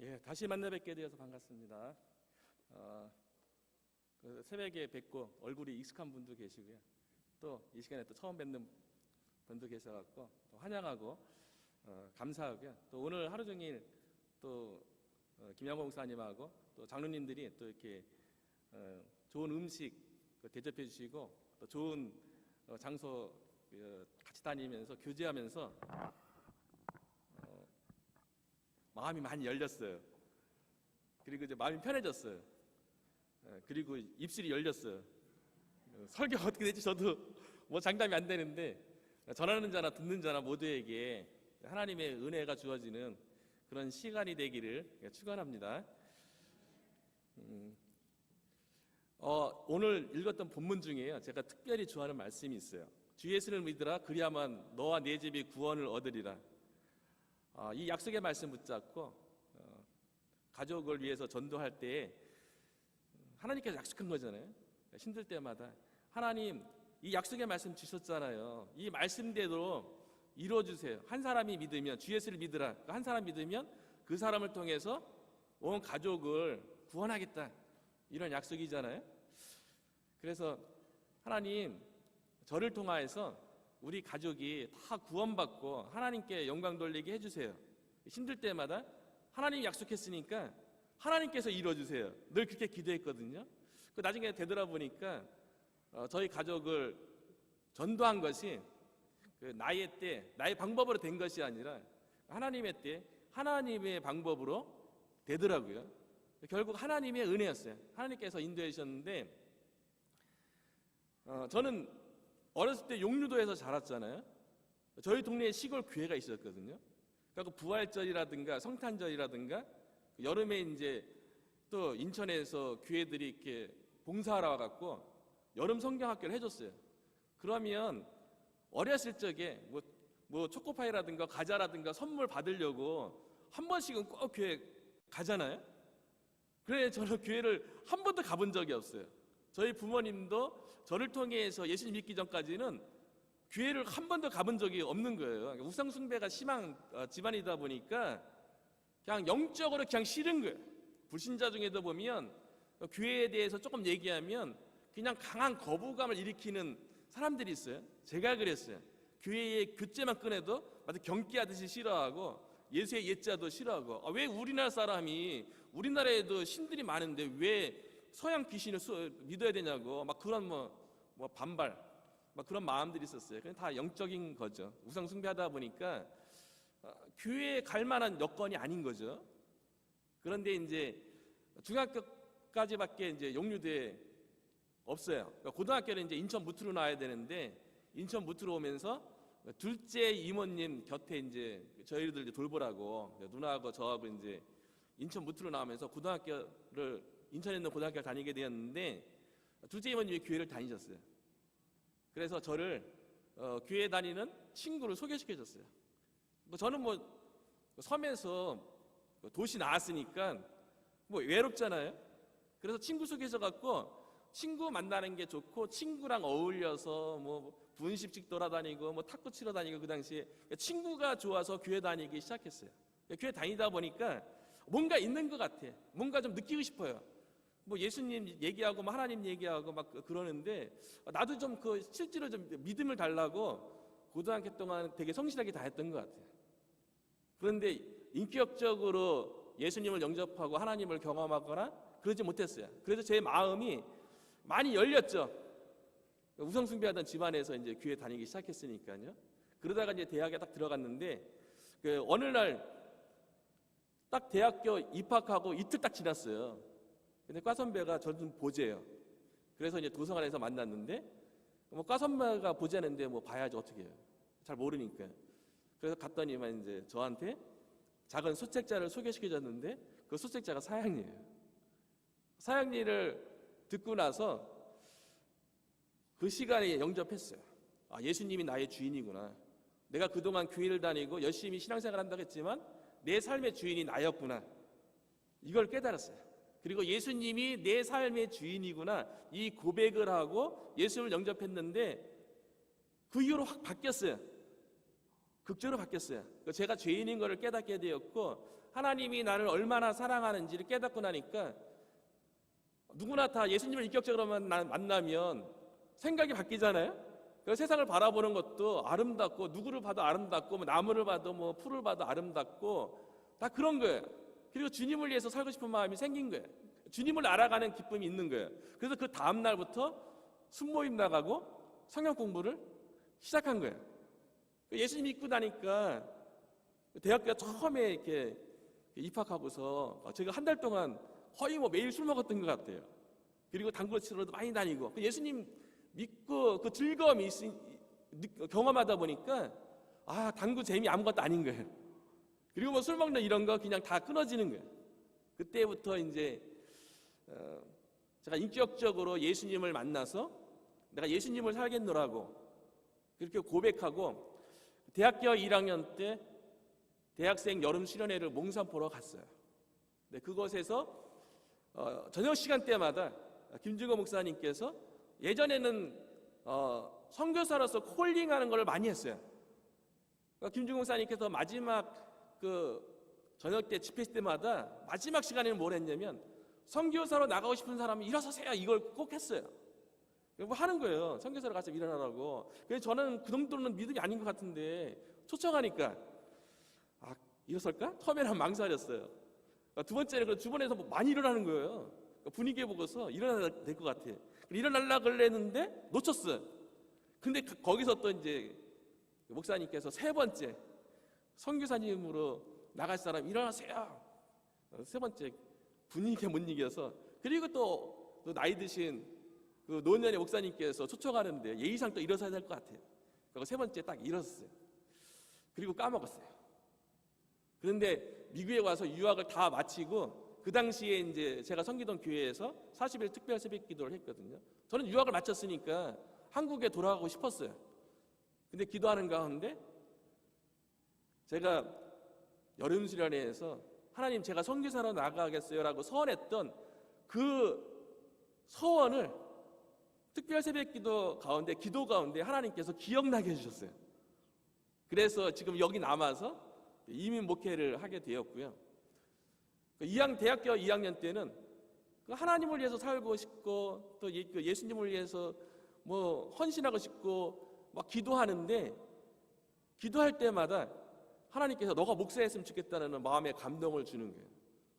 예, 다시 만나 뵙게 되어서 반갑습니다. 새벽에 뵙고 얼굴이 익숙한 분도 계시고요. 또 이 시간에 또 처음 뵙는 분도 계셔갖고 또 환영하고 감사하고요. 또 오늘 하루 종일 또 김양호 목사님하고 또 장로님들이 또 이렇게 좋은 음식 대접해 주시고 또 좋은 장소 같이 다니면서 교제하면서 마음이 많이 열렸어요. 그리고 이제 마음이 편해졌어요. 그리고 입술이 열렸어요. 설교가 어떻게 될지 저도 뭐 장담이 안 되는데 전하는 자나 듣는 자나 모두에게 하나님의 은혜가 주어지는 그런 시간이 되기를 축원합니다. 오늘 읽었던 본문 중에요, 제가 특별히 좋아하는 말씀이 있어요. 주 예수를 믿으라, 그리하면 너와 네 집이 구원을 얻으리라. 이 약속의 말씀 붙잡고 가족을 위해서 전도할 때 하나님께서 약속한 거잖아요. 힘들 때마다 하나님 이 약속의 말씀 주셨잖아요. 이 말씀대로 이루어주세요. 한 사람이 믿으면, 주 예수를 믿으라, 한 사람 믿으면 그 사람을 통해서 온 가족을 구원하겠다, 이런 약속이잖아요. 그래서 하나님 저를 통하여서 우리 가족이 다 구원받고 하나님께 영광 돌리게 해주세요. 힘들 때마다 하나님이 약속했으니까 하나님께서 이루어주세요. 늘 그렇게 기도했거든요. 나중에 되돌아보니까 저희 가족을 전도한 것이 나의 때, 나의 방법으로 된 것이 아니라 하나님의 때, 하나님의 방법으로 되더라고요. 결국 하나님의 은혜였어요. 하나님께서 인도해 주셨는데, 저는 어렸을 때 용류도에서 자랐잖아요. 저희 동네에 시골 교회가 있었거든요. 그러니까 부활절이라든가 성탄절이라든가 여름에 이제 또 인천에서 교회들이 이렇게 봉사하러 와갖고 여름 성경학교를 해줬어요. 그러면 어렸을 적에 뭐 초코파이라든가 과자라든가 선물 받으려고 한 번씩은 꼭 교회 가잖아요. 그래 저는 교회를 한 번도 가본 적이 없어요. 저희 부모님도 저를 통해서 예수님 믿기 전까지는 교회를 한 번도 가본 적이 없는 거예요. 우상 숭배가 심한 집안이다 보니까 그냥 영적으로 그냥 싫은 거예요. 불신자 중에도 보면 교회에 대해서 조금 얘기하면 그냥 강한 거부감을 일으키는 사람들이 있어요. 제가 그랬어요. 교회의 교제만 꺼내도 마치 경기하듯이 싫어하고 예수의 예자도 싫어하고, 왜 우리나라 사람이, 우리나라에도 신들이 많은데 왜 서양 귀신을 믿어야 되냐고 막 그런 뭐 반발, 막 그런 마음들이 있었어요. 그냥 다 영적인 거죠. 우상 숭배하다 보니까 교회에 갈 만한 여건이 아닌 거죠. 그런데 이제 중학교까지밖에 이제 용류대에 없어요. 그러니까 고등학교는 이제 인천 무트로 나와야 되는데 인천 무트로 오면서 둘째 이모님 곁에 이제 저희들 돌보라고 누나하고 저하고 이제 인천 무트로 나오면서 고등학교를, 인천에 있는 고등학교를 다니게 되었는데 둘째 이모님이 교회를 다니셨어요. 그래서 저를 교회 다니는 친구를 소개시켜줬어요. 저는 섬에서 도시 나왔으니까 외롭잖아요. 그래서 친구 소개해줘갖고 친구 만나는 게 좋고 친구랑 어울려서 분식집 돌아다니고 탁구 치러 다니고, 그 당시에 친구가 좋아서 교회 다니기 시작했어요. 교회 다니다 보니까 뭔가 있는 것 같아. 뭔가 좀 느끼고 싶어요. 예수님 얘기하고 하나님 얘기하고 막 그러는데 나도 좀 실제로 좀 믿음을 달라고 고등학교 동안 되게 성실하게 다 했던 것 같아요. 그런데 인격적으로 예수님을 영접하고 하나님을 경험하거나 그러지 못했어요. 그래서 제 마음이 많이 열렸죠. 우상숭배하던 집안에서 이제 교회 다니기 시작했으니까요. 그러다가 이제 대학에 딱 들어갔는데 어느 날 딱 대학교 입학하고 이틀 딱 지났어요. 근데 과 선배가 저 좀 보재요. 그래서 이제 도서관에서 만났는데 과 선배가 보재는데 봐야지 어떻게 해요. 잘 모르니까. 그래서 갔더니만 이제 저한테 작은 수책자를 소개시켜줬는데 그 수책자가 사양리예요. 사양리를 듣고 나서 그 시간에 영접했어요. 예수님이 나의 주인이구나. 내가 그동안 교회를 다니고 열심히 신앙생활 한다고 했지만 내 삶의 주인이 나였구나. 이걸 깨달았어요. 그리고 예수님이 내 삶의 주인이구나, 이 고백을 하고 예수를 영접했는데 그 이후로 확 바뀌었어요. 극적으로 바뀌었어요. 제가 죄인인 것을 깨닫게 되었고 하나님이 나를 얼마나 사랑하는지를 깨닫고 나니까 누구나 다 예수님을 인격적으로만 만나면 생각이 바뀌잖아요. 세상을 바라보는 것도 아름답고 누구를 봐도 아름답고 뭐 나무를 봐도 뭐 풀을 봐도 아름답고 다 그런 거예요. 그리고 주님을 위해서 살고 싶은 마음이 생긴 거예요. 주님을 알아가는 기쁨이 있는 거예요. 그래서 그 다음 날부터 순모임 나가고 성경 공부를 시작한 거예요. 예수님 믿고 나니까 대학교 처음에 이렇게 입학하고서 제가 한 달 동안 거의 뭐 매일 술 먹었던 것 같아요. 그리고 당구 치러도 많이 다니고 예수님 믿고 그 즐거움이 경험하다 보니까 당구 재미 아무것도 아닌 거예요. 그리고 뭐 술 먹는 이런 거 그냥 다 끊어지는 거예요. 그때부터 이제 제가 인격적으로 예수님을 만나서 내가 예수님을 살겠노라고 그렇게 고백하고 대학교 1학년 때 대학생 여름 수련회를 몽산포로 갔어요. 네, 그곳에서 저녁 시간 때마다 김중호 목사님께서 예전에는 선교사로서 콜링하는 걸 많이 했어요. 김중호 목사님께서 마지막 그 저녁 때 집회 때마다 마지막 시간에는 뭘 했냐면 선교사로 나가고 싶은 사람은 일어서세요 이걸 꼭 했어요. 뭐 하는 거예요. 선교사로 가서 일어나라고. 그래서 저는 그 정도는 믿음이 아닌 것 같은데 초청하니까 일어설까? 처음에는 망설였어요. 두 번째는 주변에서 뭐 많이 일어나는 거예요. 분위기 보고서 일어나야 될 것 같아. 일어나려고 그랬는데 놓쳤어요. 근데 거기서 또 이제 목사님께서 세 번째 선교사님으로 나갈 사람 일어나세요. 세 번째 분위기에 못 이겨서 그리고 또 나이 드신 그 노년의 목사님께서 초청하는데 예의상 또 일어서야 될 것 같아요. 그리고 세 번째 딱 일어섰어요. 그리고 까먹었어요. 그런데 미국에 와서 유학을 다 마치고 그 당시에 이제 제가 섬기던 교회에서 40일 특별 새벽 기도를 했거든요. 저는 유학을 마쳤으니까 한국에 돌아가고 싶었어요. 근데 기도하는 가운데 제가 여름 수련회에서 하나님 제가 선교사로 나가겠어요라고 서원했던 그 서원을 특별 새벽 기도 가운데 하나님께서 기억나게 해주셨어요. 그래서 지금 여기 남아서 이민 목회를 하게 되었고요. 대학교 2학년 때는 하나님을 위해서 살고 싶고 또 예수님을 위해서 뭐 헌신하고 싶고 막 기도하는데 기도할 때마다 하나님께서 너가 목사했으면 좋겠다는 마음에 감동을 주는 거예요.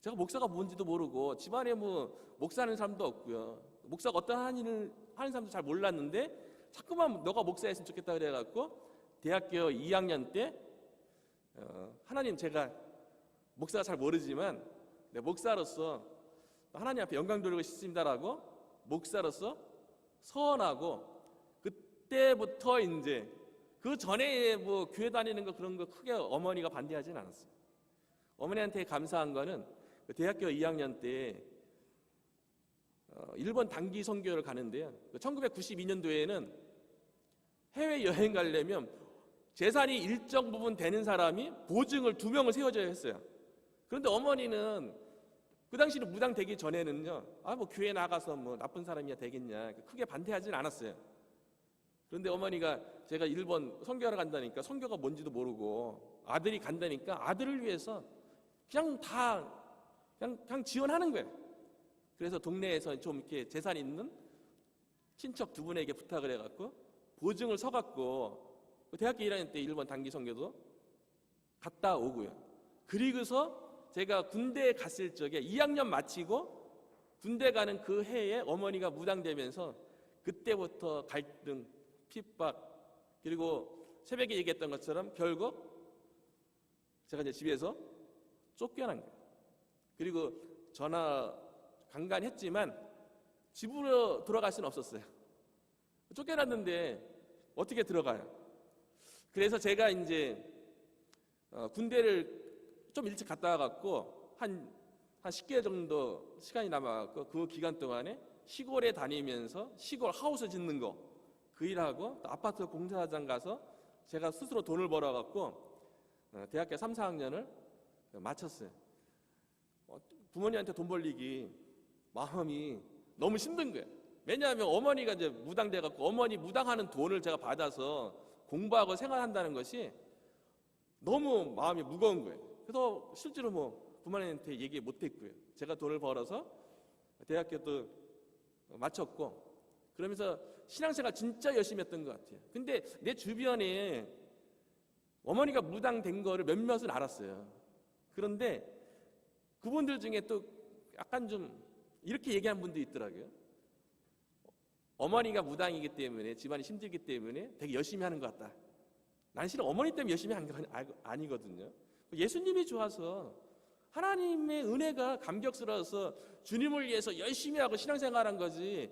제가 목사가 뭔지도 모르고 집안에 뭐 목사하는 사람도 없고요. 목사가 어떤 하는 사람도 잘 몰랐는데 자꾸만 너가 목사했으면 좋겠다 그래갖고 대학교 2학년 때 하나님 제가 목사가 잘 모르지만 목사로서 하나님 앞에 영광 돌리고 싶습니다라고 목사로서 서원하고 그때부터 이제 그 전에 뭐 교회 다니는 거 그런 거 크게 어머니가 반대하진 않았어요. 어머니한테 감사한 거는 대학교 2학년 때 일본 단기 선교를 가는데요. 1992년도에는 해외 여행 가려면 재산이 일정 부분 되는 사람이 보증을 2명을 세워줘야 했어요. 그런데 어머니는 그 당시는 무당 되기 전에는요, 뭐 교회 나가서 뭐 나쁜 사람이야 되겠냐 크게 반대하진 않았어요. 그런데 어머니가 제가 일본 선교하러 간다니까 선교가 뭔지도 모르고 아들이 간다니까 아들을 위해서 그냥 지원하는 거예요. 그래서 동네에서 좀 이렇게 재산 있는 친척 2분에게 부탁을 해갖고 보증을 서갖고 대학교 1학년 때 일본 단기 선교도 갔다 오고요. 그리고서 제가 군대에 갔을 적에 2학년 마치고 군대 가는 그 해에 어머니가 무당되면서 그때부터 갈등, 핍박, 그리고 새벽에 얘기했던 것처럼 결국 제가 이제 집에서 쫓겨난 거예요. 그리고 전화 간간했지만 집으로 돌아갈 수는 없었어요. 쫓겨났는데 어떻게 들어가요? 그래서 제가 이제 군대를 좀 일찍 갔다 와갖고 한 10개월 정도 시간이 남아갖고 그 기간 동안에 시골에 다니면서 시골 하우스 짓는 거 그 일하고 또 아파트 공사장 가서 제가 스스로 돈을 벌어갖고 대학교 3, 4학년을 마쳤어요. 부모님한테 돈 벌리기 마음이 너무 힘든 거예요. 왜냐하면 어머니가 이제 무당돼갖고 어머니 무당하는 돈을 제가 받아서 공부하고 생활한다는 것이 너무 마음이 무거운 거예요. 그래서 실제로 뭐 부모님한테 얘기 못했고요. 제가 돈을 벌어서 대학교도 마쳤고, 그러면서 신앙생활 진짜 열심히 했던 것 같아요. 근데 내 주변에 어머니가 무당된 거를 몇몇은 알았어요. 그런데 그분들 중에 또 약간 좀 이렇게 얘기한 분도 있더라고요. 어머니가 무당이기 때문에, 집안이 힘들기 때문에 되게 열심히 하는 것 같다. 난 실은 어머니 때문에 열심히 한 거 아니거든요. 예수님이 좋아서, 하나님의 은혜가 감격스러워서 주님을 위해서 열심히 하고 신앙생활한 거지,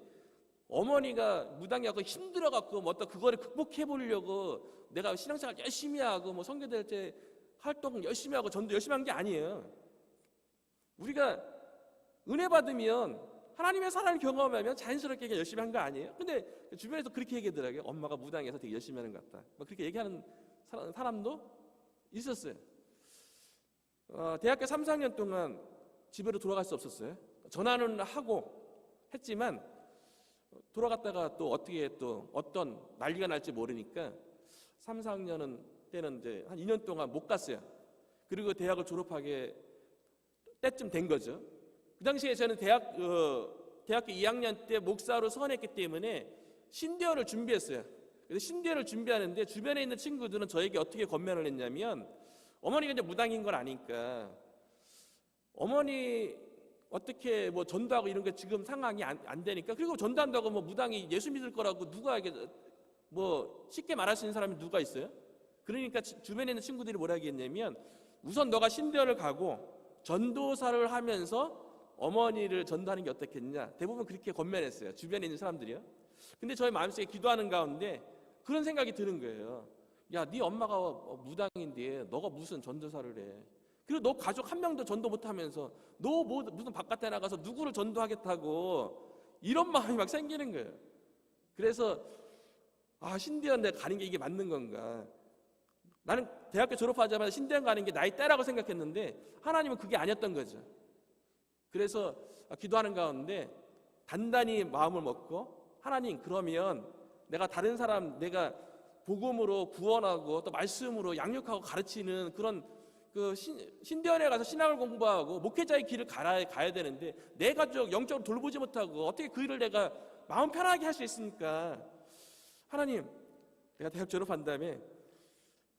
어머니가 무당이하고 힘들어갖고 뭐 그거를 극복해 보려고 내가 신앙생활 열심히 하고 뭐 선교될 때 활동 열심히 하고 전도 열심히 한 게 아니에요. 우리가 은혜 받으면, 하나님의 사랑을 경험하면 자연스럽게 열심히 한 거 아니에요? 근데 주변에서 그렇게 얘기하더라고요. 엄마가 무당해서 되게 열심히 하는 것 같다. 뭐 그렇게 얘기하는 사람도 있었어요. 대학교 3, 4년 동안 집으로 돌아갈 수 없었어요. 전화는 하고 했지만 돌아갔다가 또 어떻게 또 어떤 난리가 날지 모르니까 3, 4학년 때는 이제 한 2년 동안 못 갔어요. 그리고 대학을 졸업하게 때쯤 된 거죠. 그 당시에 저는 대학교 2학년 때 목사로 서원했기 때문에 신대원을 준비했어요. 그래서 신대원을 준비하는데 주변에 있는 친구들은 저에게 어떻게 권면을 했냐면, 어머니가 이제 무당인 걸 아니까 어머니 어떻게 뭐 전도하고 이런 게 지금 상황이 안 되니까, 그리고 전도한다고 뭐 무당이 예수 믿을 거라고 누가 이게 뭐 쉽게 말할 수 있는 사람이 누가 있어요? 그러니까 주변에 있는 친구들이 뭐라 하겠냐면, 우선 너가 신대원을 가고 전도사를 하면서 어머니를 전도하는 게 어떻겠냐, 대부분 그렇게 권면했어요, 주변에 있는 사람들이요. 근데 저희 마음속에 기도하는 가운데 그런 생각이 드는 거예요. 야, 네 엄마가 무당인데 너가 무슨 전도사를 해? 그리고 너 가족 한 명도 전도 못하면서 너 뭐 무슨 바깥에 나가서 누구를 전도하겠다고, 이런 마음이 막 생기는 거예요. 그래서 신대원 내가 가는 게 이게 맞는 건가? 나는 대학교 졸업하자마자 신대원 가는 게 나의 때라고 생각했는데 하나님은 그게 아니었던 거죠. 그래서 기도하는 가운데 단단히 마음을 먹고, 하나님, 그러면 내가 다른 사람, 내가 복음으로 구원하고 또 말씀으로 양육하고 가르치는 그런 그 신대원에 가서 신학을 공부하고 목회자의 길을 가야 되는데, 내 가족 영적으로 돌보지 못하고 어떻게 그 일을 내가 마음 편하게 할 수 있습니까? 하나님, 내가 대학 졸업한 다음에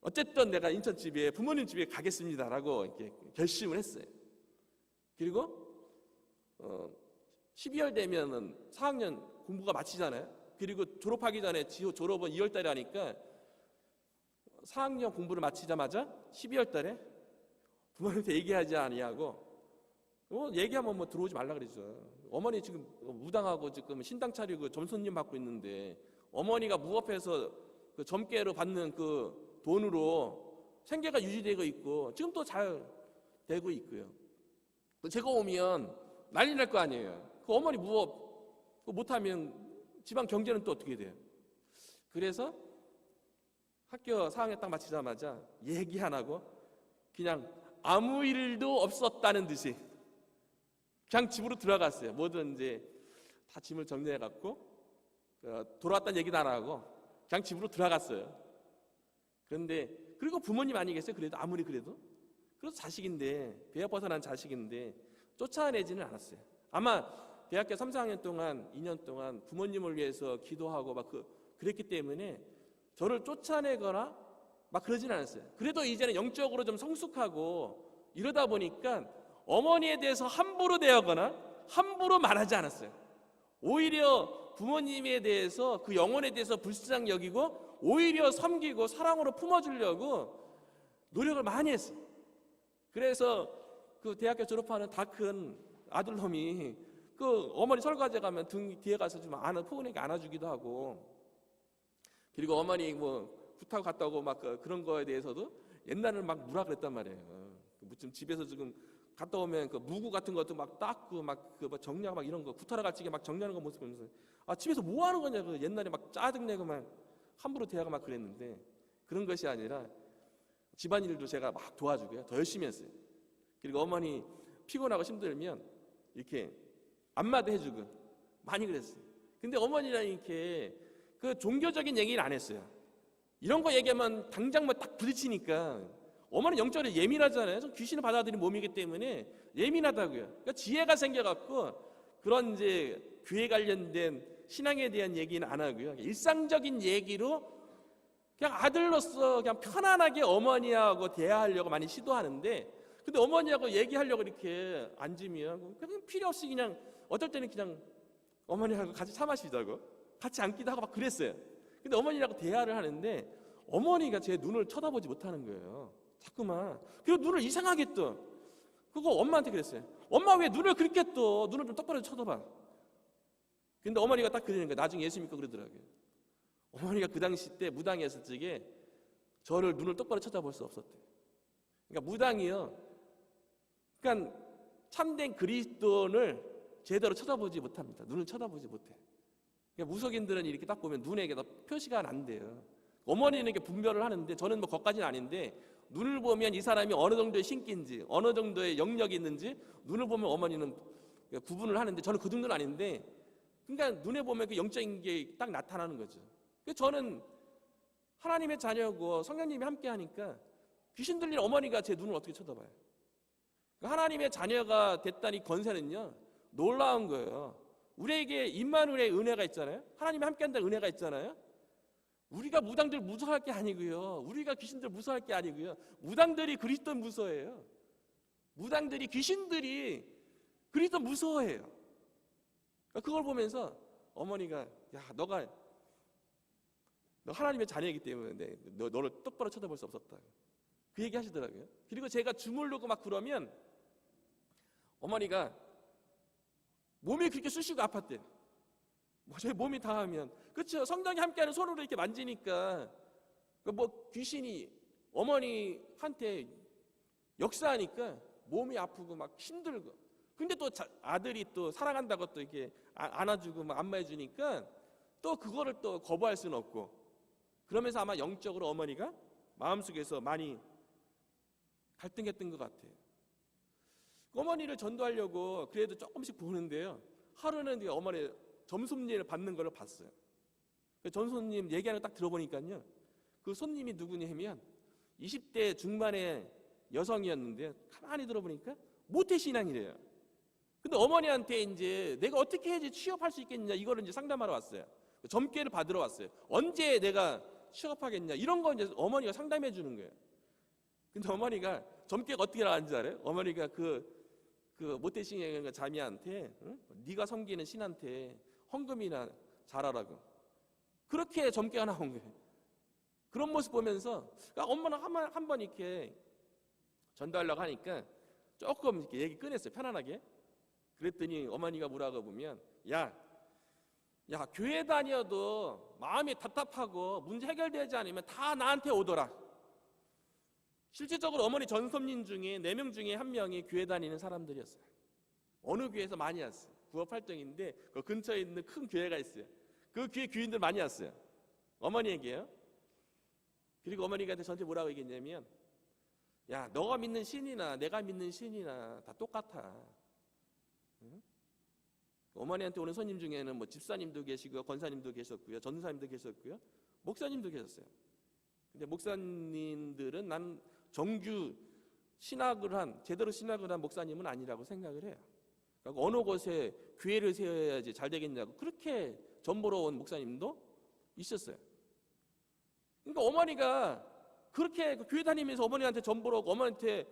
어쨌든 내가 인천 집에 부모님 집에 가겠습니다라고 이렇게 결심을 했어요. 그리고 12월 되면은 4학년 공부가 마치잖아요. 그리고 졸업하기 전에 졸업은 2월 달에 하니까 4학년 공부를 마치자마자 12월 달에 부모님한테 얘기하지 아니하고, 얘기하면 뭐 들어오지 말라 그러죠. 어머니 지금 무당하고 지금 신당 차리고 점손님 받고 있는데, 어머니가 무업해서 그 점괘로 받는 그 돈으로 생계가 유지되고 있고 지금 또 잘 되고 있고요. 제가 오면 난리 날 거 아니에요. 그 어머니 무업 못하면 집안 경제는 또 어떻게 돼요? 그래서 학교 4학년 딱 마치자마자 얘기 안 하고 그냥 아무 일도 없었다는 듯이 그냥 집으로 들어갔어요. 뭐든 이제 다 짐을 정리해 갖고 돌아왔다는 얘기도 안 하고 그냥 집으로 들어갔어요. 그런데 그리고 부모님 아니겠어요? 그래도 아무리 그래도 자식인데, 배아 벗어난 자식인데 쫓아내지는 않았어요. 아마 대학교 3, 4학년 동안 2년 동안 부모님을 위해서 기도하고 막 그랬기 때문에 저를 쫓아내거나 막 그러지는 않았어요. 그래도 이제는 영적으로 좀 성숙하고 이러다 보니까 어머니에 대해서 함부로 대하거나 함부로 말하지 않았어요. 오히려 부모님에 대해서, 그 영혼에 대해서 불쌍히 여기고 오히려 섬기고 사랑으로 품어주려고 노력을 많이 했어요. 그래서 그 대학교 졸업하는 다 큰 아들놈이 그 어머니 설거지 가면 등 뒤에 가서 좀 포근하게 안아주기도 하고, 그리고 어머니 뭐 부탁 갔다 오고 막 그런 거에 대해서도 옛날에는 막 뭐라 그랬단 말이에요. 좀 집에서 지금 갔다 오면 그 무구 같은 것도 막 닦고 막 그 정리하고 막 이런 거 구타라 같이 막 정리하는 거 모습 보면서 집에서 뭐 하는 거냐, 그 옛날에 막 짜증내고 막 함부로 대하고 막 그랬는데, 그런 것이 아니라 집안일도 제가 막 도와주고요. 더 열심히 했어요. 그리고 어머니 피곤하고 힘들면 이렇게 안마도 해주고 많이 그랬어요. 근데 어머니랑 이렇게 그 종교적인 얘기를 안 했어요. 이런 거 얘기하면 당장 뭐 딱 부딪히니까 어머니 영적으로 예민하잖아요. 좀 귀신을 받아들인 몸이기 때문에 예민하다고요. 그러니까 지혜가 생겨갖고 그런 이제 교회 관련된 신앙에 대한 얘기는 안 하고요. 일상적인 얘기로 그냥 아들로서 그냥 편안하게 어머니하고 대화하려고 많이 시도하는데, 근데 어머니하고 얘기하려고 이렇게 앉으면 그냥 필요 없이 그냥 어떨 때는 그냥 어머니하고 같이 차 마시자고 같이 앉기도 하고 막 그랬어요. 근데 어머니하고 대화를 하는데 어머니가 제 눈을 쳐다보지 못하는 거예요. 자꾸만. 그리고 눈을 이상하게 떠. 그거 엄마한테 그랬어요. 엄마 왜 눈을 그렇게 떠? 눈을 좀 똑바로 쳐다봐. 근데 어머니가 딱 그러는 거예요. 나중에 예수 믿고 그러더라고요. 어머니가 그 당시 때 무당이 했을 적에 저를 눈을 똑바로 쳐다볼 수 없었대요. 그러니까 무당이요. 그러니까 참된 그리스도인을 제대로 쳐다보지 못합니다. 눈을 쳐다보지 못해. 그러니까 무속인들은 이렇게 딱 보면 눈에 표시가 안 돼요. 어머니는 이렇게 분별을 하는데 저는 뭐 거기까지는 아닌데, 눈을 보면 이 사람이 어느 정도의 신기인지 어느 정도의 영역이 있는지 눈을 보면 어머니는 구분을 하는데 저는 그 정도는 아닌데, 그러니까 눈에 보면 그 영적인 게 딱 나타나는 거죠. 그래서 저는 하나님의 자녀고 성령님이 함께 하니까 귀신 들린 어머니가 제 눈을 어떻게 쳐다봐요. 그러니까 하나님의 자녀가 됐다는 권세는요 놀라운 거예요. 우리에게 임마누엘의 은혜가 있잖아요. 하나님이 함께 한다는 은혜가 있잖아요. 우리가 무당들 무서워할 게 아니고요, 우리가 귀신들 무서워할 게 아니고요, 무당들이 그리스도 무서워해요. 무당들이 귀신들이 그리스도 무서워해요. 그러니까 그걸 보면서 어머니가 너 하나님의 자녀이기 때문에 너를 똑바로 쳐다볼 수 없었다, 그 얘기 하시더라고요. 그리고 제가 주물르고 막 그러면 어머니가 몸이 그렇게 쑤시고 아팠대요. 제 몸이 닿으면, 그렇죠, 성령이 함께하는 손으로 이렇게 만지니까 뭐 귀신이 어머니한테 역사하니까 몸이 아프고 막 힘들고, 근데 또 아들이 또 사랑한다고 또 이렇게 안아주고 막 안마해주니까 또 그거를 또 거부할 수는 없고, 그러면서 아마 영적으로 어머니가 마음속에서 많이 갈등했던 것 같아요. 어머니를 전도하려고 그래도 조금씩 보는데요, 하루는 어머니 점손님을 받는 걸 봤어요. 점손님 얘기하는 거 딱 들어보니까요, 그 손님이 누구냐면 20대 중반의 여성이었는데 가만히 들어보니까 모태신앙이래요. 근데 어머니한테 이제 내가 어떻게 해야지 취업할 수 있겠냐, 이거를 이제 상담하러 왔어요. 점괘를 받으러 왔어요. 언제 내가 취업하겠냐, 이런 거 이제 어머니가 상담해 주는 거예요. 근데 어머니가 점괘가 어떻게 나왔는지 알아요? 어머니가 그 모태신앙의 자매한테 네가 섬기는 신한테 헌금이나 잘하라고, 그렇게 점괘가 나온 거예요. 그런 모습 보면서 엄마는 한 번 이렇게 전도하려고 하니까 조금 이렇게 얘기 꺼냈어요, 편안하게. 그랬더니 어머니가 뭐라고 보면, 야 교회 다녀도 마음이 답답하고 문제 해결되지 않으면 다 나한테 오더라. 실질적으로 어머니 전손님 중에 4명 중에 1명이 교회 다니는 사람들이었어요. 어느 교회에서 많이 왔어요. 구업활동인데 그 근처에 있는 큰 교회가 있어요. 그 교회 교인들 많이 왔어요, 어머니에게요. 그리고 어머니가 저한테 뭐라고 얘기했냐면, 야 너가 믿는 신이나 내가 믿는 신이나 다 똑같아. 응? 어머니한테 오는 손님 중에는 뭐 집사님도 계시고 권사님도 계셨고요, 전사님도 계셨고요, 목사님도 계셨어요. 근데 목사님들은 난 정규 신학을 한, 제대로 신학을 한 목사님은 아니라고 생각을 해요. 그러니까 어느 곳에 교회를 세워야지 잘 되겠냐고 그렇게 전보러 온 목사님도 있었어요. 그러니까 어머니가 그렇게 교회 다니면서 어머니한테 전보러 오고 어머니한테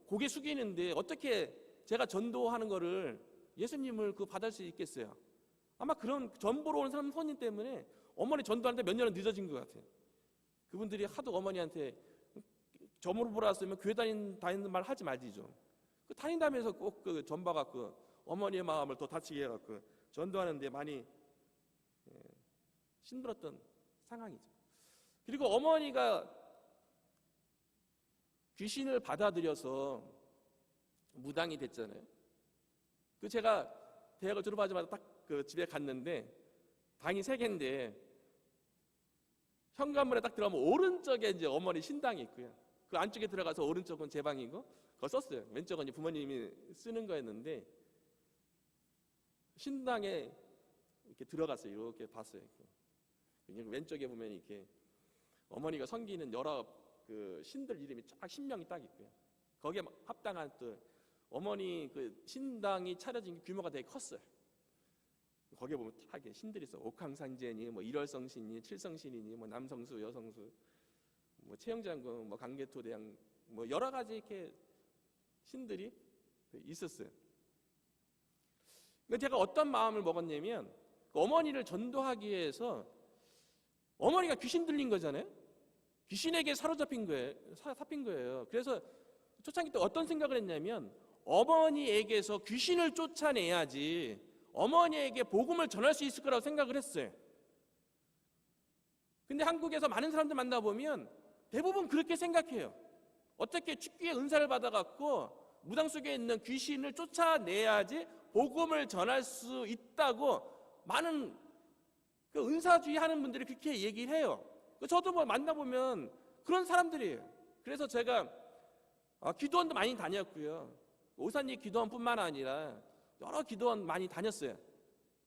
고개 숙이는데 어떻게 제가 전도하는 거를 예수님을 받을 수 있겠어요? 아마 그런 전보러 온 사람 손님 때문에 어머니 전도하는데 몇 년은 늦어진 것 같아요. 그분들이 하도 어머니한테 점으로 보러 왔으면 교회 다니는 말 하지 말지 좀. 다닌다면서 꼭 전봐갖고 어머니의 마음을 더 다치게 해갖고 전도하는데 많이 힘들었던 상황이죠. 그리고 어머니가 귀신을 받아들여서 무당이 됐잖아요. 제가 대학을 졸업하자마자 딱 집에 갔는데 방이 3개인데 현관문에 딱 들어가면 오른쪽에 이제 어머니 신당이 있고요. 그 안쪽에 들어가서 오른쪽은 제 방이고 그거 썼어요. 왼쪽은 부모님이 쓰는 거였는데 신당에 이렇게 들어갔어요. 이렇게 봤어요. 왼쪽에 보면 이렇게 어머니가 섬기는 여러 그 신들 이름이 쫙 신명이 딱 있고요. 거기에 합당한 또 어머니 그 신당이 차려진 규모가 되게 컸어요. 거기에 보면 딱 신들이 있어. 옥황상제니, 뭐 일월성신이, 칠성신이니, 뭐 남성수, 여성수, 뭐 채영장군, 뭐 강계토대왕, 뭐 여러 가지 이렇게 신들이 있었어요. 그러니까 제가 어떤 마음을 먹었냐면, 그 어머니를 전도하기 위해서 어머니가 귀신 들린 거잖아요. 귀신에게 사로잡힌 거예요. 잡힌 거예요. 그래서 초창기 때 어떤 생각을 했냐면, 어머니에게서 귀신을 쫓아내야지 어머니에게 복음을 전할 수 있을 거라고 생각을 했어요. 근데 한국에서 많은 사람들 만나보면 대부분 그렇게 생각해요. 어떻게 축기의 은사를 받아갖고 무당 속에 있는 귀신을 쫓아내야지 복음을 전할 수 있다고 많은 그 은사주의 하는 분들이 그렇게 얘기를 해요. 저도 뭐 만나보면 그런 사람들이에요. 그래서 제가 기도원도 많이 다녔고요. 오산리 기도원뿐만 아니라 여러 기도원 많이 다녔어요.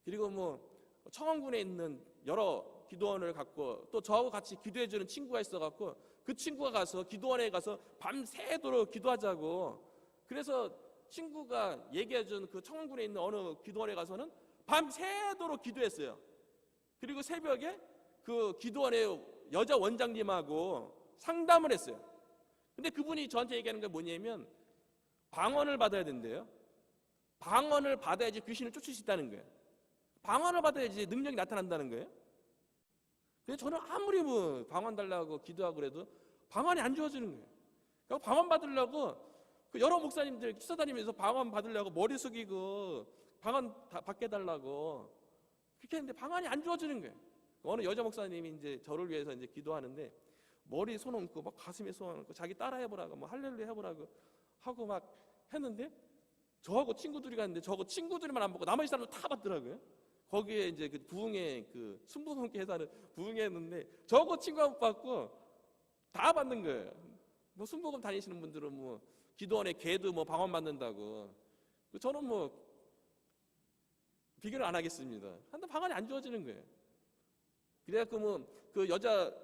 그리고 뭐 청원군에 있는 여러 기도원을 갖고 또 저하고 같이 기도해주는 친구가 있어갖고 그 친구가 가서 기도원에 가서 밤새도록 기도하자고, 그래서 친구가 얘기해준 그 청원군에 있는 어느 기도원에 가서는 밤새도록 기도했어요. 그리고 새벽에 그 기도원의 여자 원장님하고 상담을 했어요. 근데 그분이 저한테 얘기하는 게 뭐냐면 방언을 받아야 된대요. 방언을 받아야지 귀신을 쫓을 수 있다는 거예요. 방언을 받아야지 능력이 나타난다는 거예요. 근데 저는 아무리 뭐 방언 달라고 기도하고 그래도 방언이 안 주어지는 거예요. 그러니까 방언 받으려고 그 여러 목사님들 기사다니면서 방언 받으려고 머리 숙이고 방언 받게 달라고 그렇게 했는데 방언이 안 주어지는 거예요. 어느 여자 목사님이 이제 저를 위해서 이제 기도하는데 머리에 손 얹고 막 가슴에 손 얹고 자기 따라 해보라고 뭐 할렐루야 해보라고 하고 막 했는데 저하고 친구들이 갔는데 저하고 친구들만 안 받고 나머지 사람들 다 받더라고요. 거기에 이제 그 부흥회 그 순부성께 회사를 부흥했는데 저하고 친구가 못 받고 다 받는 거예요. 뭐 순복음 다니시는 분들은 뭐 기도원에 개도 뭐 방언 받는다고, 저는 뭐 비교를 안 하겠습니다. 근데 방언이 안 주어지는 거예요. 그래갖고 뭐 그 여자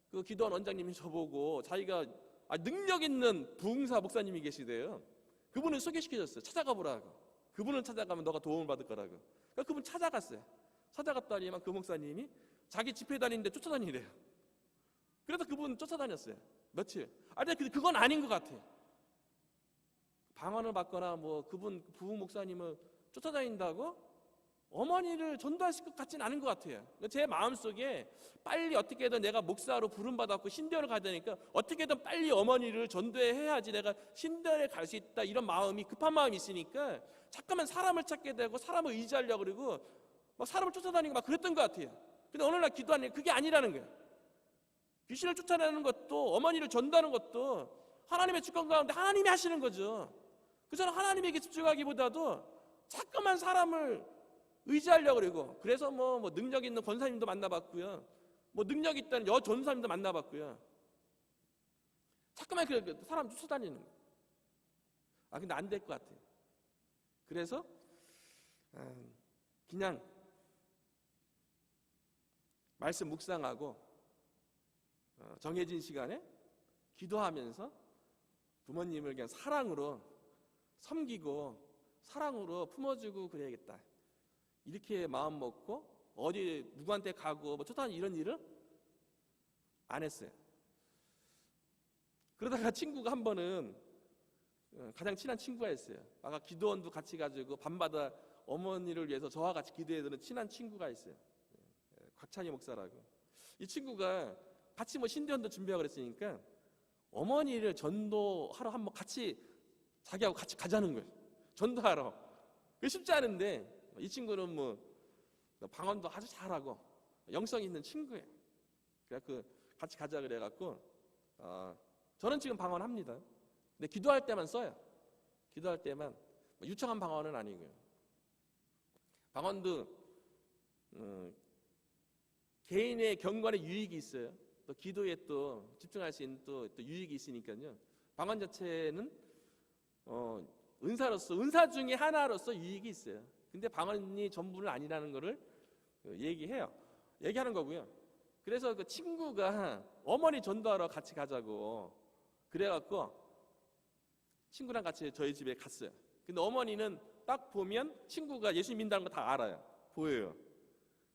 그 기도원 원장님이 저보고 자기가 능력 있는 부흥사 목사님이 계시대요. 그분을 소개시켜줬어요. 찾아가 보라고. 그분을 찾아가면 너가 도움을 받을 거라고. 그러니까 그분 찾아갔어요. 찾아갔더니만 그 목사님이 자기 집회 다니는데 쫓아다니래요. 그래서 그분 쫓아다녔어요. 며칠. 근데 그건 아닌 것 같아요. 방언을 받거나 뭐 그분 부흥 목사님을 쫓아다닌다고 어머니를 전도하실 것 같지는 않은 것 같아요. 제 마음속에 빨리 어떻게든 내가 목사로 부름받았고 신대원을 가야 되니까 어떻게든 빨리 어머니를 전도해야지 내가 신대원에 갈 수 있다, 이런 마음이, 급한 마음이 있으니까 잠깐만 사람을 찾게 되고 사람을 의지하려고 그러고 막 사람을 쫓아다니고 막 그랬던 것 같아요. 근데 어느 날 기도하니 그게 아니라는 거예요. 귀신을 쫓아내는 것도 어머니를 전도하는 것도 하나님의 주권 가운데 하나님이 하시는 거죠. 그래서 하나님에게 집중하기보다도 자꾸만 사람을 의지하려고 그러고, 그래서 뭐 능력 있는 권사님도 만나봤고요, 뭐 능력 있다는 전사님도 만나봤고요. 자꾸만 그 사람 쫓아다니는 거예요. 근데 안 될 것 같아요. 그래서 그냥 말씀 묵상하고 정해진 시간에 기도하면서 부모님을 그냥 사랑으로 섬기고 사랑으로 품어주고 그래야겠다, 이렇게 마음 먹고 어디 누구한테 가고 뭐 쫓아다니는 이런 일을 안 했어요. 그러다가 친구가 한 번은, 가장 친한 친구가 있어요. 아까 기도원도 같이 가지고 밤마다 어머니를 위해서 저와 같이 기도해드는 친한 친구가 있어요. 곽찬희 목사라고. 이 친구가 같이 뭐 신대원도 준비하고 그랬으니까 어머니를 전도하러 한번 같이 자기하고 같이 가자는 거예요. 전도하러. 그게 쉽지 않은데 이 친구는 뭐 방언도 아주 잘하고 영성 있는 친구예요. 그래서 같이 가자 그래갖고 저는 지금 방언합니다. 근데 기도할 때만 써요. 기도할 때만. 유창한 방언은 아니고요. 방언도 개인의 경건의 유익이 있어요. 또 기도에 또 집중할 수 있는 또 유익이 있으니까요. 방언 자체는 은사로서, 은사 중에 하나로서 유익이 있어요. 근데 방언이 전부는 아니라는 것을 얘기하는 거고요. 그래서 그 친구가 어머니 전도하러 같이 가자고 그래갖고 친구랑 같이 저희 집에 갔어요. 근데 어머니는 딱 보면 친구가 예수 믿는다는 거 다 알아요. 보여요.